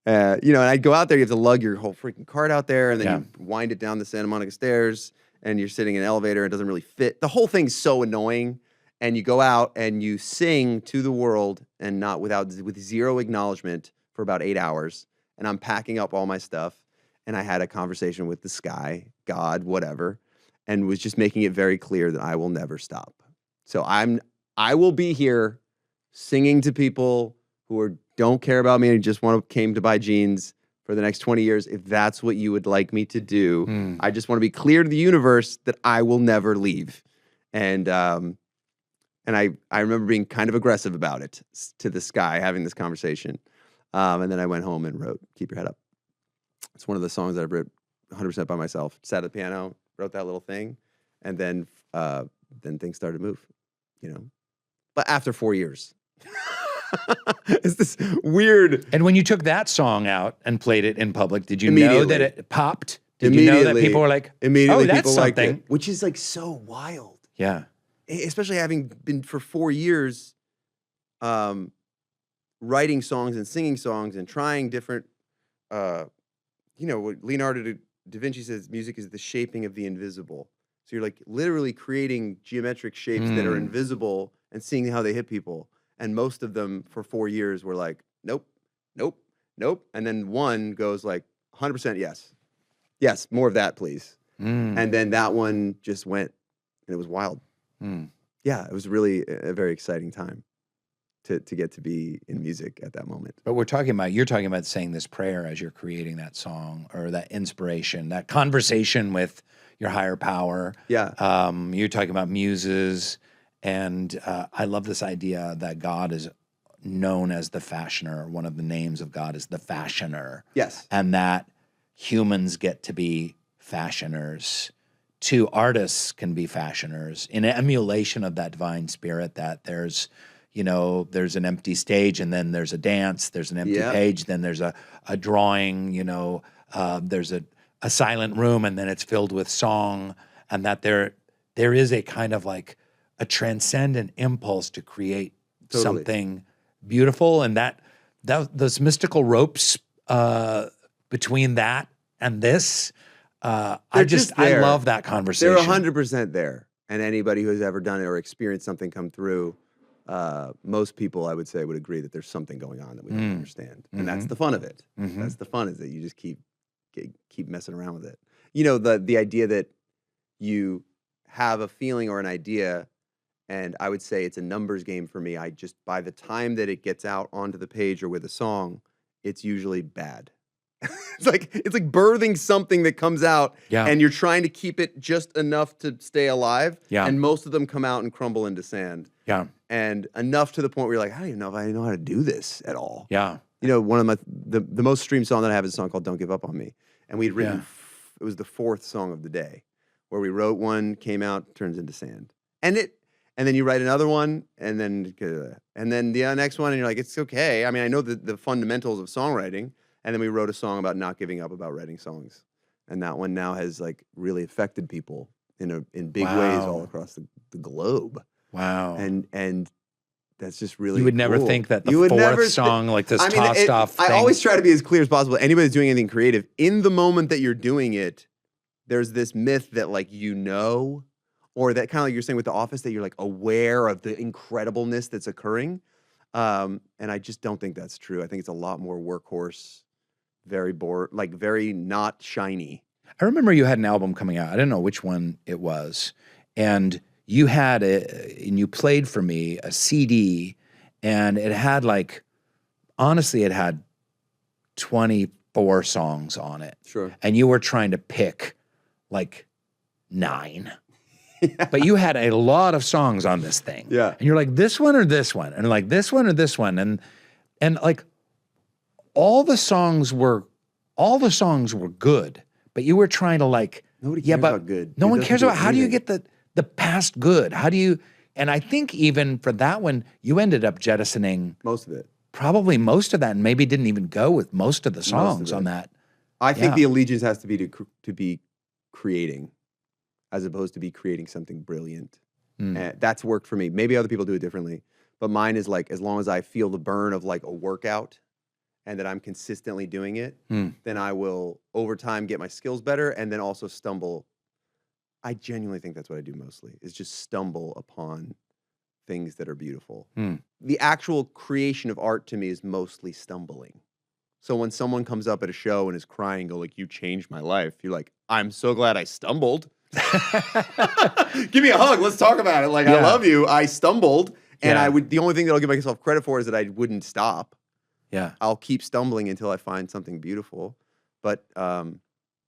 And I'd go out there, you have to lug your whole freaking cart out there, and then you wind it down the Santa Monica stairs, and you're sitting in an elevator, it doesn't really fit. The whole thing's so annoying. And you go out and you sing to the world and with zero acknowledgement for about 8 hours. And I'm packing up all my stuff. And I had a conversation with the sky, God, whatever, and was just making it very clear that I will never stop. So I will be here singing to people who don't care about me and just came to buy jeans for the next 20 years. If that's what you would like me to do, I just want to be clear to the universe that I will never leave. And I remember being kind of aggressive about it to the sky, having this conversation. And then I went home and wrote Keep Your Head Up. It's one of the songs that I wrote 100% by myself. Sat at the piano, wrote that little thing, and then things started to move, But after 4 years. It's this weird... And when you took that song out and played it in public, did you know that it popped? Did you know that people were like, immediately oh, that's people liked something? it, which is like so wild. Yeah. Especially having been for 4 years writing songs and singing songs and trying different, what Leonardo da Vinci says, music is the shaping of the invisible. So you're like literally creating geometric shapes that are invisible and seeing how they hit people. And most of them for 4 years were like, nope, nope, nope. And then one goes like 100% yes. Yes, more of that, please. And then that one just went, and it was wild. Yeah, it was really a very exciting time to get to be in music at that moment. But you're talking about saying this prayer as you're creating that song, or that inspiration, that conversation with your higher power. Yeah. You're talking about muses, and I love this idea that God is known as the fashioner. One of the names of God is the fashioner. Yes. And that humans get to be fashioners. Too, artists can be fashioners in emulation of that divine spirit, that there's, there's an empty stage and then there's a dance, there's an empty page, then there's a drawing, there's a silent room and then it's filled with song, and that there is a kind of like a transcendent impulse to create something beautiful, and that those mystical ropes between that and this, I love that conversation. They're 100% there, and anybody who has ever done it or experienced something come through, most people I would say would agree that there's something going on that we don't understand, and that's the fun of it. That's the fun, is that you just keep messing around with it. The idea that you have a feeling or an idea, and I would say it's a numbers game for me. By the time that it gets out onto the page or with a song, it's usually bad. It's like birthing something that comes out, and you're trying to keep it just enough to stay alive. And most of them come out and crumble into sand. And enough to the point where you're like, I don't even know if I know how to do this at all. One of the most streamed song that I have is a song called "Don't Give Up on Me," and we'd written. It was the 4th song of the day, where we wrote one, came out, turns into sand, and then you write another one, and then the next one, and you're like, it's okay. I mean, I know the fundamentals of songwriting. And then we wrote a song about not giving up about writing songs, and that one now has like really affected people in big ways all across the globe. Wow! And that's just really, you would never think that the 4th song, like this tossed off thing. I always try to be as clear as possible. Anybody who's doing anything creative, in the moment that you're doing it, there's this myth that or that kind of like you're saying with The Office, that you're like aware of the incredibleness that's occurring. And I just don't think that's true. I think it's a lot more workhorse. Very bored, like very not shiny. I remember you had an album coming out. I don't know which one it was. And you had and you played for me a CD, and it had honestly, it had 24 songs on it. Sure. And you were trying to pick 9. But you had a lot of songs on this thing. Yeah. And you're like, this one or this one? And like, this one or this one? And like, all the songs were good, but you were trying to nobody cares about good. No one cares about how do you get the past good? How do you? And I think even for that one, you ended up jettisoning most of it, probably most of that, and maybe didn't even go with most of the songs on that. I think the allegiance has to be to be creating, as opposed to be creating something brilliant. That's worked for me. Maybe other people do it differently, but mine is as long as I feel the burn of a workout, and that I'm consistently doing it, then I will, over time, get my skills better, and then also stumble. I genuinely think that's what I do mostly, is just stumble upon things that are beautiful. The actual creation of art to me is mostly stumbling. So when someone comes up at a show and is crying, go you changed my life, you're like, I'm so glad I stumbled. Give me a hug, let's talk about it. I love you, I stumbled, and the only thing that I'll give myself credit for is that I wouldn't stop. Yeah, I'll keep stumbling until I find something beautiful, but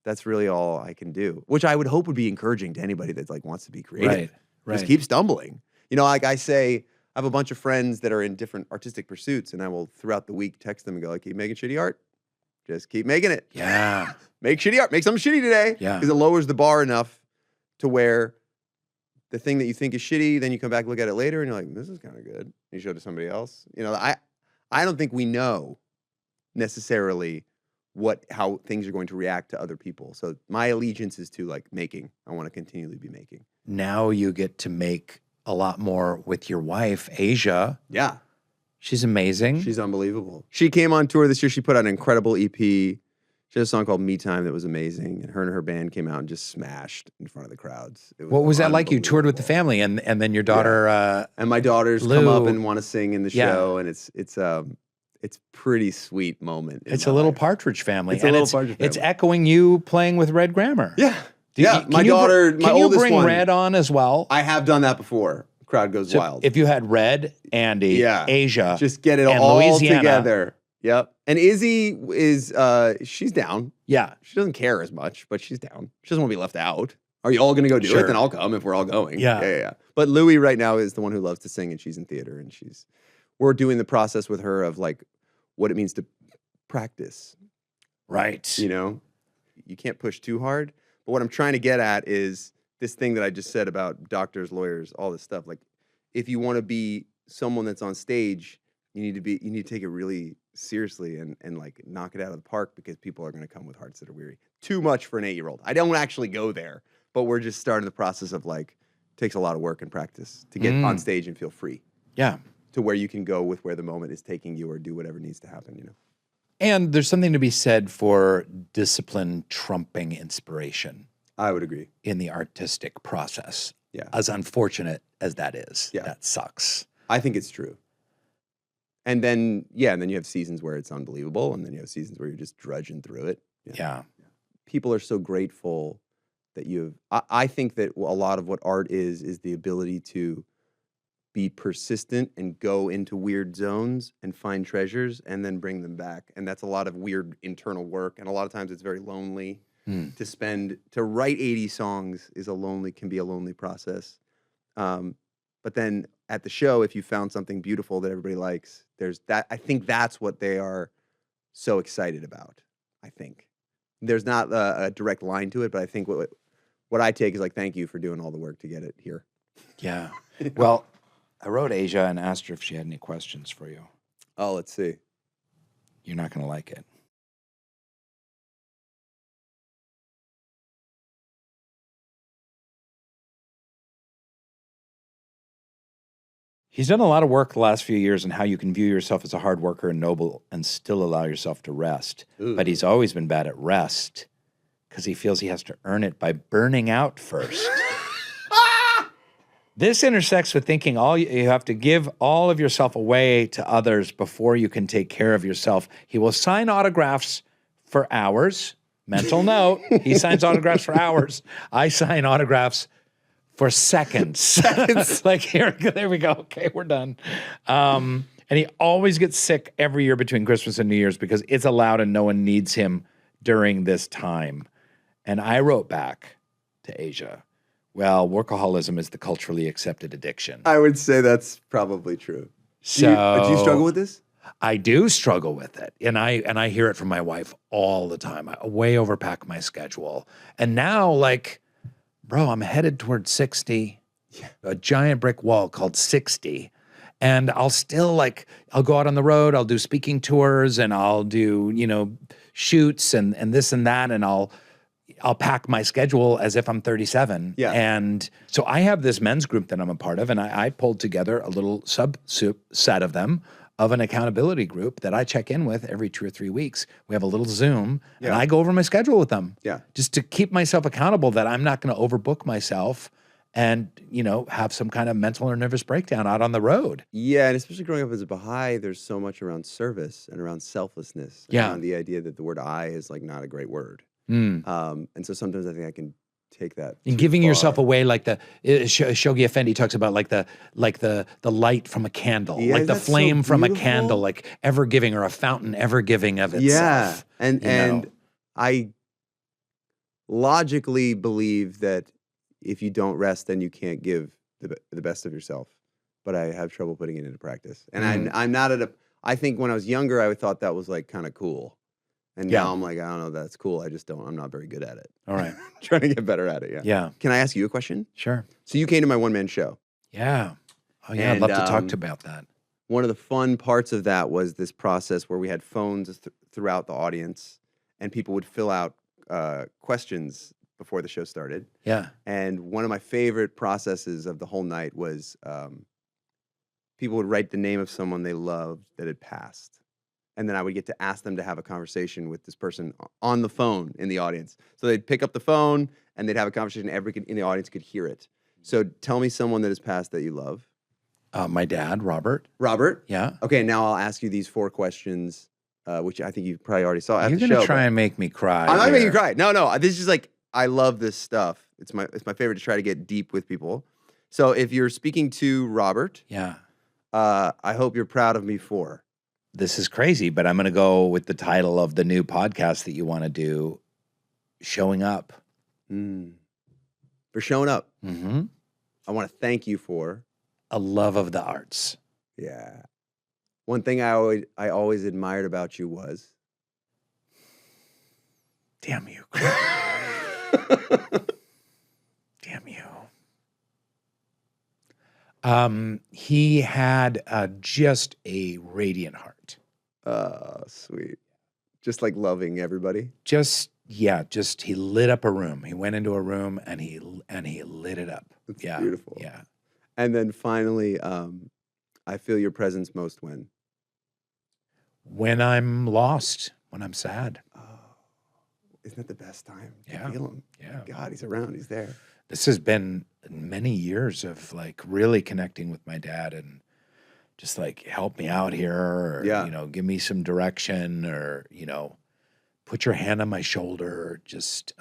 that's really all I can do. Which I would hope would be encouraging to anybody that wants to be creative. Right. Just keep stumbling. I say, I have a bunch of friends that are in different artistic pursuits, and I will throughout the week text them and go, keep making shitty art. Just keep making it. Yeah, make shitty art. Make something shitty today. Yeah, because it lowers the bar enough to where the thing that you think is shitty, then you come back, look at it later, and you're like, this is kind of good. You show it to somebody else. I don't think we know necessarily how things are going to react to other people. So my allegiance is to making. I want to continually be making. Now you get to make a lot more with your wife, Asia. Yeah. She's amazing. She's unbelievable. She came on tour this year. She put out an incredible EP. She had a song called Me Time that was amazing. And her band came out and just smashed in front of the crowds. What was that like? You toured with the family, and then your daughter and my daughters come up and want to sing in the show, and it's pretty sweet moment. It's a little Partridge Family. It's a little Partridge Family. It's echoing you playing with Red Grammar. Yeah. My daughter, oldest one. Can you bring Red on as well? I have done that before. Crowd goes wild. If you had Red, Andy, Asia, just get it all Louisiana together. Yep. And Izzy is, she's down. Yeah. She doesn't care as much, but she's down. She doesn't want to be left out. Are you all going to go do it? Then I'll come if we're all going. Yeah. But Louie right now is the one who loves to sing, and she's in theater, and she's we're doing the process with her of like what it means to practice. Right. You know, you can't push too hard. But what I'm trying to get at is this thing that I just said about doctors, lawyers, all this stuff. Like, if you want to be someone that's on stage, you need to take it really seriously and like knock it out of the park, because people are going to come with hearts that are weary. Too much for an 8-year-old. I don't actually go there, but we're just starting the process of like, takes a lot of work and practice to get on stage and feel free. Yeah. To where you can go with where the moment is taking you, or do whatever needs to happen, you know. And there's something to be said for discipline trumping inspiration. I would agree. In the artistic process. Yeah. As unfortunate as that is. Yeah. That sucks. I think it's true. And then, yeah, and then you have seasons where it's unbelievable, and then you have seasons where you're just drudging through it. Yeah. People are so grateful that I think that a lot of what art is the ability to be persistent and go into weird zones and find treasures and then bring them back. And that's a lot of weird internal work. And a lot of times it's very lonely to write 80 songs can be a lonely process. But then at the show, if you found something beautiful that everybody likes, there's that. I think that's what they are so excited about. I think there's not a direct line to it, but I think what I take is like, thank you for doing all the work to get it here. Yeah. Well, I wrote Asia and asked her if she had any questions for you. Oh, let's see. You're not going to like it. He's done a lot of work the last few years on how you can view yourself as a hard worker and noble and still allow yourself to rest. Ooh. But he's always been bad at rest because he feels he has to earn it by burning out first. This intersects with thinking you have to give all of yourself away to others before you can take care of yourself. He will sign autographs for hours. Mental note, he signs autographs for hours. I sign autographs for seconds. Like, there we go. Okay, we're done. And he always gets sick every year between Christmas and New Year's because it's allowed and no one needs him during this time. And I wrote back to Asia, well, workaholism is the culturally accepted addiction. I would say that's probably true. Do you struggle with this? I do struggle with it. And I hear it from my wife all the time. I way overpack my schedule. And now, like, bro, I'm headed towards 60, a giant brick wall called 60. And I'll still I'll go out on the road, I'll do speaking tours, and I'll do, shoots and this and that. And I'll pack my schedule as if I'm 37. Yeah. And so I have this men's group that I'm a part of, and I pulled together a little subset of them of an accountability group that I check in with every 2 or 3 weeks. We have a little Zoom, and I go over my schedule with them. Yeah. Just to keep myself accountable that I'm not going to overbook myself and, have some kind of mental or nervous breakdown out on the road. Yeah, and especially growing up as a Baha'i, there's so much around service and around selflessness. Yeah. Around the idea that the word I is not a great word. And so sometimes I think I can take that. And giving yourself away, like the Shoghi Effendi talks about, like the light from a candle, Yeah, like the that's so flame from a beautiful. candle, like ever giving, or a fountain ever giving of itself. Yeah, and I logically believe that if you don't rest, then you can't give the best of yourself. But I have trouble putting it into practice, and I'm not at a. I think when I was younger, I thought that was kind of cool. And now I'm like, I don't know, that's cool. I'm not very good at it. All right. Trying to get better at it, yeah. Yeah. Can I ask you a question? Sure. So you came to my one-man show. Yeah. Oh, yeah, I'd love to talk about that. One of the fun parts of that was this process where we had phones throughout the audience, and people would fill out questions before the show started. Yeah. And one of my favorite processes of the whole night was people would write the name of someone they loved that had passed. And then I would get to ask them to have a conversation with this person on the phone in the audience. So they'd pick up the phone and they'd have a conversation. Everyone in the audience could hear it. So tell me someone that has passed that you love. My dad, Robert. Robert? Yeah. Okay, now I'll ask you these 4 questions, which I think you probably already saw at You're the going show. to try and make me cry. I'm not here. making you cry. No. This is I love this stuff. It's my favorite to try to get deep with people. So if you're speaking to Robert, Yeah. I hope you're proud of me for. This is crazy, but I'm going to go with the title of the new podcast that you want to do, Showing Up. For showing up. Mm-hmm. I want to thank you for. A love of the arts. Yeah. One thing I always admired about you was. Damn you. Damn you. He had just a radiant heart. Oh, sweet. Just like loving everybody. Just he lit up a room. He went into a room and he lit it up. That's Yeah, beautiful. yeah. And then finally, I feel your presence most when I'm lost, when I'm sad. Oh, isn't that the best time? Yeah. To feel him. Yeah. God, he's around. He's there. This has been many years of like really connecting with my dad and just like help me out here or, Yeah. you know, give me some direction or, you know, put your hand on my shoulder. Just,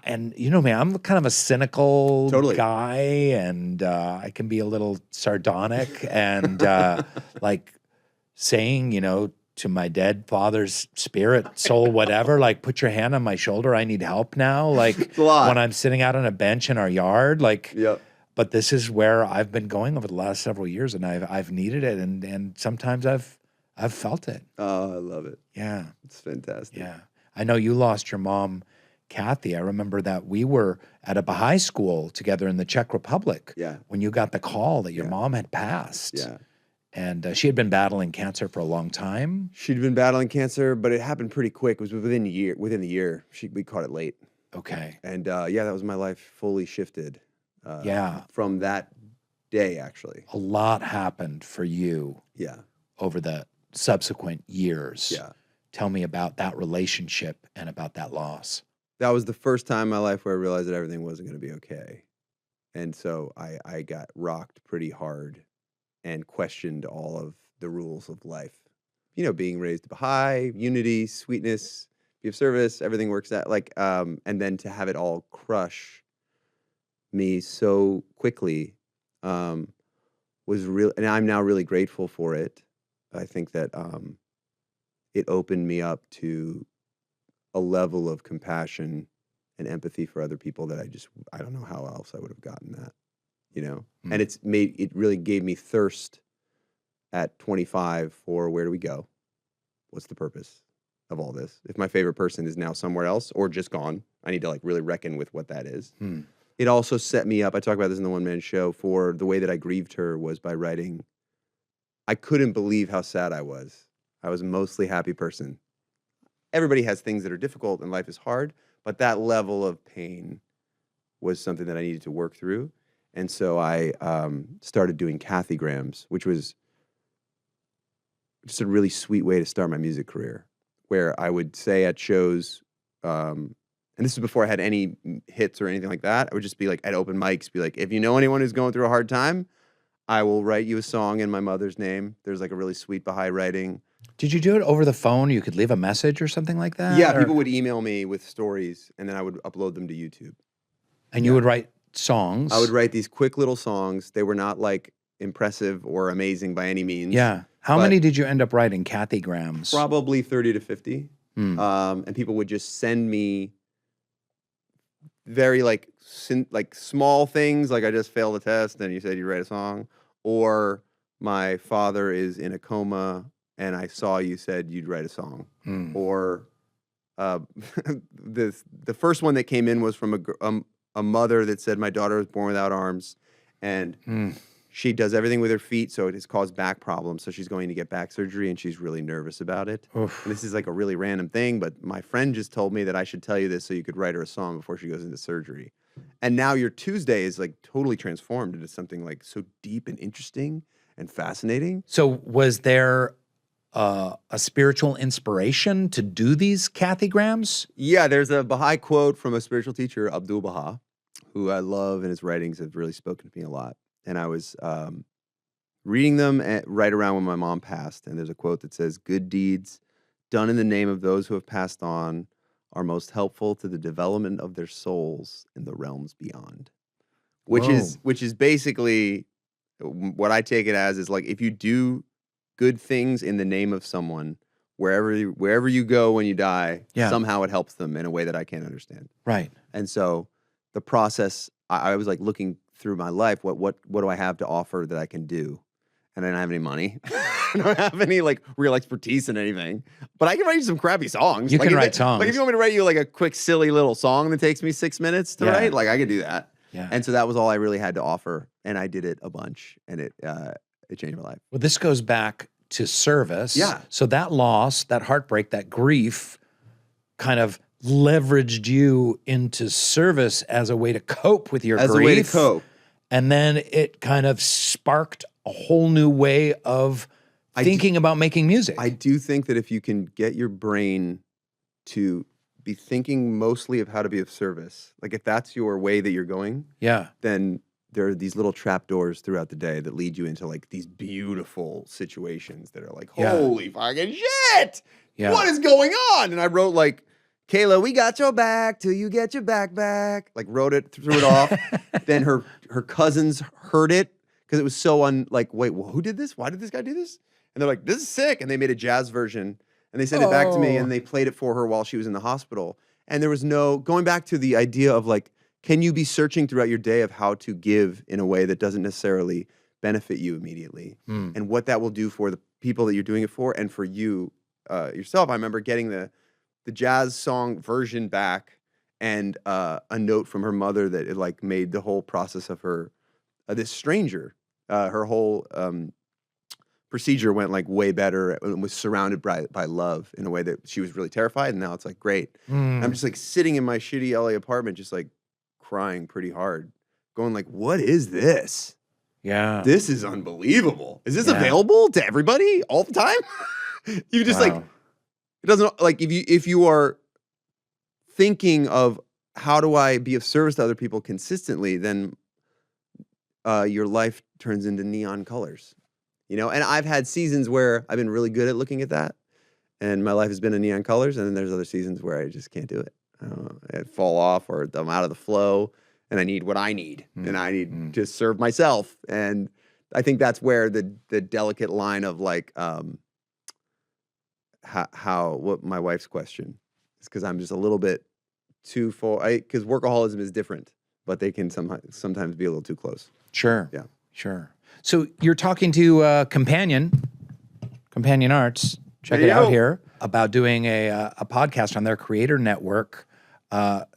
and you know, man, I'm kind of a cynical Totally. guy and I can be a little sardonic and like saying, you know, to my dead father's spirit, soul, whatever, like put your hand on my shoulder. I need help now. Like It's a lot. when I'm sitting out on a bench in our yard, like, Yep. but this is where I've been going over the last several years and I've needed it. And sometimes I've felt it. Oh, I love it. Yeah. It's fantastic. Yeah. I know you lost your mom, Kathy. I remember that we were at a Baha'i school together in the Czech Republic. Yeah. When you got the call that your Yeah. mom had passed. Yeah. And she had been battling cancer for a long time. She'd been battling cancer, but it happened pretty quick. It was within the year. We caught it late. Okay. And yeah, that was my life fully shifted. Yeah. From that day, actually. A lot happened for you Yeah. over the subsequent years. Yeah. Tell me about that relationship and about that loss. That was the first time in my life where I realized that everything wasn't going to be okay. And so I got rocked pretty hard and questioned all of the rules of life. You know, being raised Baha'i, unity, sweetness, be of service, everything works out. Like, and then to have it all crush me so quickly was real. And I'm now really grateful for it. I think that it opened me up to a level of compassion and empathy for other people that I don't know how else I would have gotten that, you know? Mm. And it really gave me thirst at 25 for where do we go? What's the purpose of all this? If my favorite person is now somewhere else or just gone, I need to like really reckon with what that is. Mm. It also set me up, I talk about this in the One Man Show, for the way that I grieved her was by writing. I couldn't believe how sad I was. I was a mostly happy person. Everybody has things that are difficult and life is hard, but that level of pain was something that I needed to work through. And so I started doing Kathygrams, which was just a really sweet way to start my music career, where I would say at shows, and this is before I had any hits or anything like that, I would just be like, at open mics, be like, if you know anyone who's going through a hard time, I will write you a song in my mother's name. There's like a really sweet Baha'i writing. Did you do it over the phone? You could leave a message or something like that? Yeah, or- people would email me with stories, and then I would upload them to YouTube. And you would write songs? I would write these quick little songs. They were not like impressive or amazing by any means. Yeah. How but- many did you end up writing, Kathygrams? Probably 30 to 50. Mm. And people would just send me very like small things, like I just failed a test and you said you'd write a song, or my father is in a coma and I saw you said you'd write a song, or the first one that came in was from a mother that said my daughter was born without arms, and she does everything with her feet, so it has caused back problems. So she's going to get back surgery, and she's really nervous about it. And this is like a really random thing, but my friend just told me that I should tell you this so you could write her a song before she goes into surgery. And now your Tuesday is like totally transformed into something like so deep and interesting and fascinating. So was there a spiritual inspiration to do these Kathygrams? Yeah, there's a Baha'i quote from a spiritual teacher, Abdul Baha, who I love, and his writings have really spoken to me a lot. And I was reading them right around when my mom passed, and there's a quote that says, "Good deeds done in the name of those who have passed on are most helpful to the development of their souls in the realms beyond." Which is basically what I take it as is like, if you do good things in the name of someone, wherever you go when you die, somehow it helps them in a way that I can't understand. Right. And so the process, I was like looking through my life, what do I have to offer that I can do? and I don't have any money. I don't have any like real expertise in anything, but I can write you some crappy songs. You like, can if write songs. Like if you want me to write you like a quick, silly little song that takes me 6 minutes to Yeah. write, like I could do that. Yeah. And so that was all I really had to offer, and I did it a bunch, and it changed my life. Well, this goes back to service. Yeah. So that loss, that heartbreak, that grief kind of leveraged you into service as a way to cope with your grief. As a way to cope. And then it kind of sparked a whole new way of thinking about making music. I do think that if you can get your brain to be thinking mostly of how to be of service, like if that's your way that you're going, yeah. then there are these little trapdoors throughout the day that lead you into like these beautiful situations that are like, holy fucking shit! Yeah. What is going on? And I wrote like, Kayla, we got your back till you get your back back. Like wrote it, threw it off. Then her cousins heard it because it was so wait, well, who did this? Why did this guy do this? And they're like, this is sick. And they made a jazz version and they sent it back to me and they played it for her while she was in the hospital. And there was no, going back to the idea of like, can you be searching throughout your day of how to give in a way that doesn't necessarily benefit you immediately? And what that will do for the people that you're doing it for and for you yourself. I remember getting the jazz song version back and a note from her mother that it like made the whole process of her, this stranger, her whole procedure went like way better and was surrounded by love in a way that she was really terrified. And now it's like, great. I'm just like sitting in my shitty LA apartment, just like crying pretty hard, going like, what is this? Yeah. This is unbelievable. Is this available to everybody all the time? You just like, it doesn't like if you are thinking of how do I be of service to other people consistently, then your life turns into neon colors, you know? And I've had seasons where I've been really good at looking at that and my life has been in neon colors. And then there's other seasons where I just can't do it. I don't know, I fall off or I'm out of the flow and I need what I need and I need to serve myself. And I think that's where the delicate line of like, what my wife's question is, because I'm just a little bit too full. Because workaholism is different, but they can sometimes be a little too close. Sure. Yeah. Sure. So you're talking to Companion Arts. Check it out here about doing a podcast on their creator network,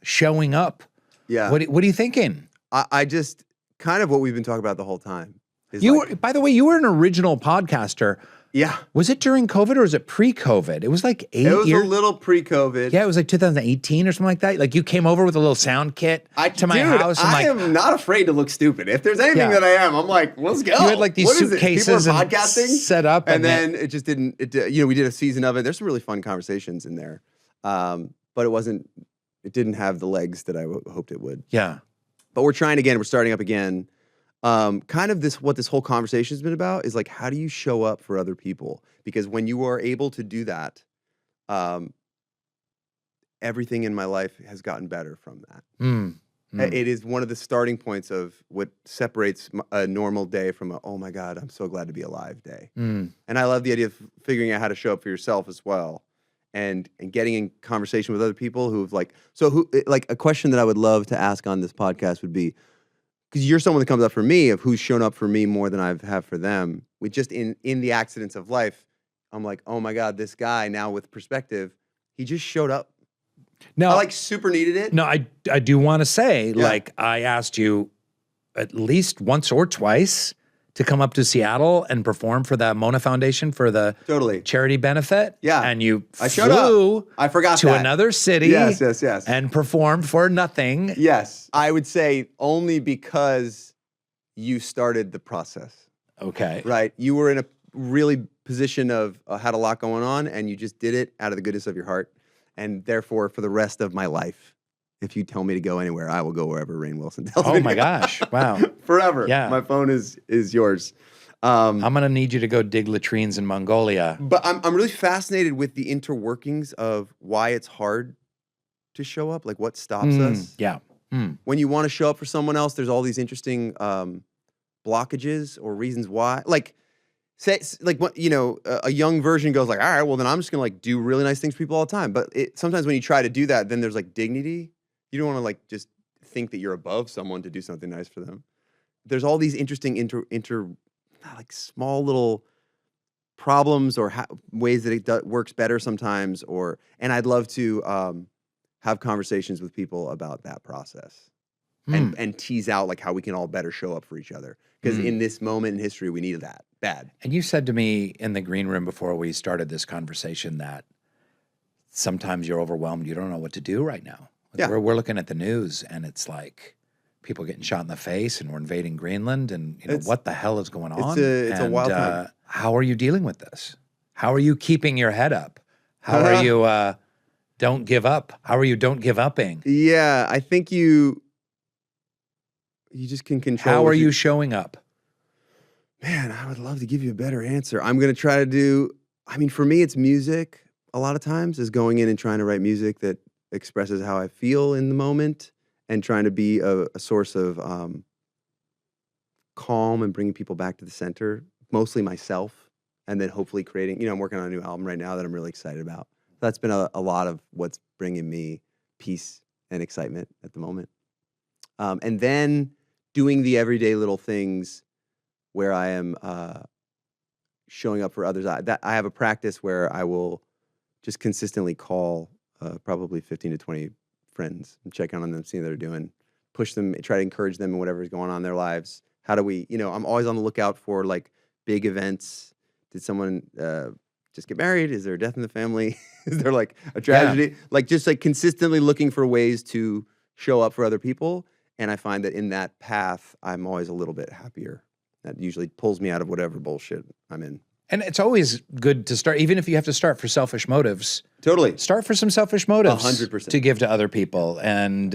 showing up. Yeah. What are you thinking? I just kind of what we've been talking about the whole time. Is By the way, you were an original podcaster. Yeah. Was it during COVID or was it pre-COVID? It was like 8 years. It was a little pre-COVID. Yeah, it was like 2018 or something like that. Like you came over with a little sound kit to my house. And I am not afraid to look stupid. If there's anything that I am, I'm like, let's go. You had like these suitcases People are and podcasting set up. And then it just didn't, we did a season of it. There's some really fun conversations in there. But it didn't have the legs that I hoped it would. Yeah. But we're trying again. We're starting up again. Kind of what this whole conversation has been about is like, how do you show up for other people? Because when you are able to do that, everything in my life has gotten better from that. It is one of the starting points of what separates a normal day from a, oh my God, I'm so glad to be alive day. And I love the idea of figuring out how to show up for yourself as well. And getting in conversation with other people who've like a question that I would love to ask on this podcast would be, because you're someone that comes up for me of who's shown up for me more than I have for them. With just in the accidents of life, I'm like, oh my God, this guy now with perspective, he just showed up. No, I like super needed it. No, I do want to say, like, I asked you at least once or twice to come up to Seattle and perform for the Mona Foundation for the charity benefit. Yeah. And you showed flew up. I forgot to another city. Yes. And performed for nothing. Yes. I would say only because you started the process. Okay. Right. You were in a really position of had a lot going on and you just did it out of the goodness of your heart. And therefore, for the rest of my life, if you tell me to go anywhere, I will go wherever Rainn Wilson tells me to go. Oh my gosh. Wow. Forever. Yeah. My phone is yours. I'm going to need you to go dig latrines in Mongolia. But I'm really fascinated with the interworkings of why it's hard to show up, like what stops us. Yeah. When you want to show up for someone else, there's all these interesting blockages or reasons why. Like, say, like what a young version goes like, all right, well then I'm just gonna like do really nice things for people all the time. But sometimes when you try to do that, then there's like dignity. You don't want to like just think that you're above someone to do something nice for them. There's all these interesting like small little problems or ways that it works better sometimes, and I'd love to have conversations with people about that process and tease out like how we can all better show up for each other. Because in this moment in history, we need that bad. And you said to me in the green room before we started this conversation that sometimes you're overwhelmed. You don't know what to do right now. Yeah. We're looking at the news and it's like people getting shot in the face and we're invading Greenland and what the hell is going on? It's a wild time. How are you dealing with this? How are you keeping your head up? How are you don't give up? How are you don't give upping? Yeah, I think you just can control. How are you showing up? Man, I would love to give you a better answer. I'm going to try to do, I mean, for me, it's music a lot of times, is going in and trying to write music that expresses how I feel in the moment and trying to be a source of calm and bringing people back to the center, mostly myself, and then hopefully creating, I'm working on a new album right now that I'm really excited about. That's been a lot of what's bringing me peace and excitement at the moment. And then doing the everyday little things where I am showing up for others. I have a practice where I will just consistently call probably 15 to 20 friends and check on them, see how they're doing, push them, try to encourage them in whatever's going on in their lives. How do we, I'm always on the lookout for like big events. Did someone just get married? Is there a death in the family? Is there like a tragedy? Yeah. Like just like consistently looking for ways to show up for other people. And I find that in that path, I'm always a little bit happier. That usually pulls me out of whatever bullshit I'm in. And it's always good to start, even if you have to start for selfish motives. Totally. Start for some selfish motives. 100%. To give to other people. And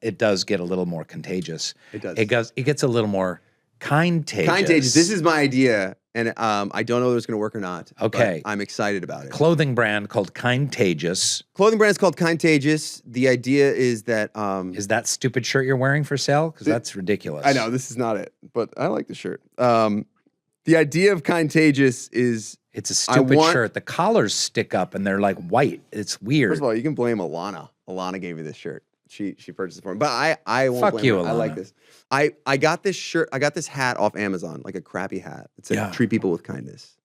it does get a little more contagious. It does. It gets a little more kindtagious. Kindtagious. This is my idea. And I don't know whether it's going to work or not. Okay. But I'm excited about it. Clothing brand called Kindtagious. Clothing brand is called Kindtagious. The idea is that... is that stupid shirt you're wearing for sale? Because that's ridiculous. I know, this is not it. But I like the shirt. The idea of Kindtagious is... It's a stupid shirt. The collars stick up and they're like white. It's weird. First of all, you can blame Alana. Alana gave me this shirt. She purchased it for me. But I won't Fuck blame you, her. Alana. I like this. I got this shirt. I got this hat off Amazon, like a crappy hat. It said, treat people with kindness.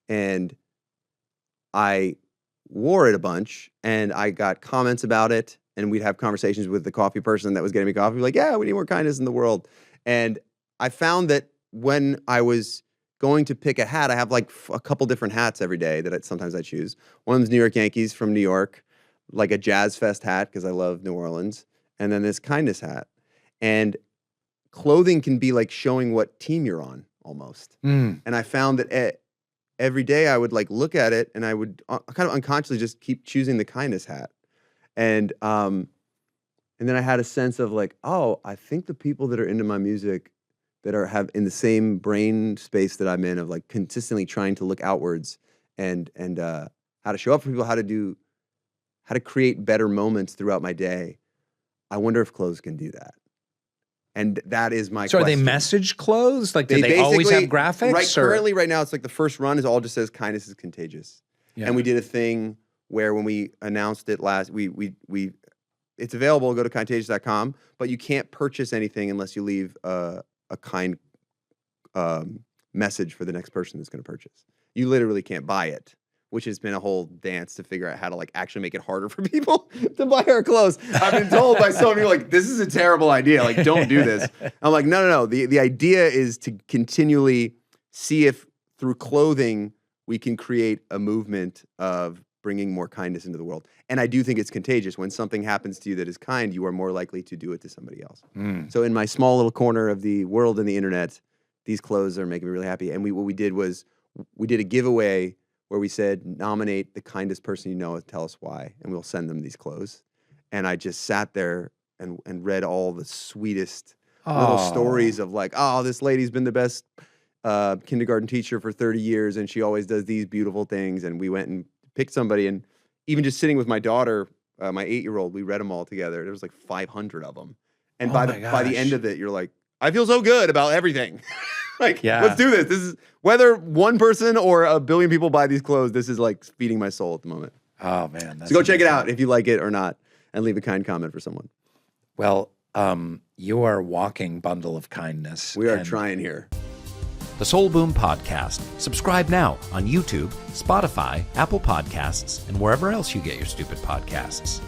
And I wore it a bunch and I got comments about it. And we'd have conversations with the coffee person that was getting me coffee. Like, yeah, we need more kindness in the world. And I found that when I was going to pick a hat, I have like a couple different hats every day that sometimes I choose. One of them's New York Yankees from New York, like a Jazz Fest hat because I love New Orleans. And then this kindness hat. And clothing can be like showing what team you're on almost. And I found that every day I would like look at it and I would kind of unconsciously just keep choosing the kindness hat. And then I had a sense of like, oh, I think the people that are into my music that have in the same brain space that I'm in of like consistently trying to look outwards and how to show up for people, how to create better moments throughout my day. I wonder if clothes can do that. And that is my question. So are they message clothes? Like, do they always have graphics? Currently, right now, it's like the first run is all just says kindness is contagious. Yeah. And we did a thing where when we announced it last, it's available, go to kindtagious.com, but you can't purchase anything unless you leave a kind message for the next person that's going to purchase. You literally can't buy it, which has been a whole dance to figure out how to like actually make it harder for people to buy our clothes. I've been told by so many people like, this is a terrible idea. Like, don't do this. I'm like, no. The idea is to continually see if through clothing we can create a movement of bringing more kindness into the world. And I do think it's contagious. When something happens to you that is kind, you are more likely to do it to somebody else. So in my small little corner of the world and the internet, these clothes are making me really happy. And what we did was we did a giveaway where we said, nominate the kindest person you know and tell us why, and we'll send them these clothes. And I just sat there and read all the sweetest little stories of like, oh, this lady's been the best kindergarten teacher for 30 years, and she always does these beautiful things. And we went and picked somebody, and even just sitting with my daughter, my 8-year-old, we read them all together. There was like 500 of them. And by the end of it, you're like, I feel so good about everything. Like, let's do this. This is, whether one person or a billion people buy these clothes, this is like feeding my soul at the moment. Oh, man. So go check it out if you like it or not, and leave a kind comment for someone. Well, you are a walking bundle of kindness. We are trying here. The Soul Boom Podcast. Subscribe now on YouTube, Spotify, Apple Podcasts, and wherever else you get your stupid podcasts.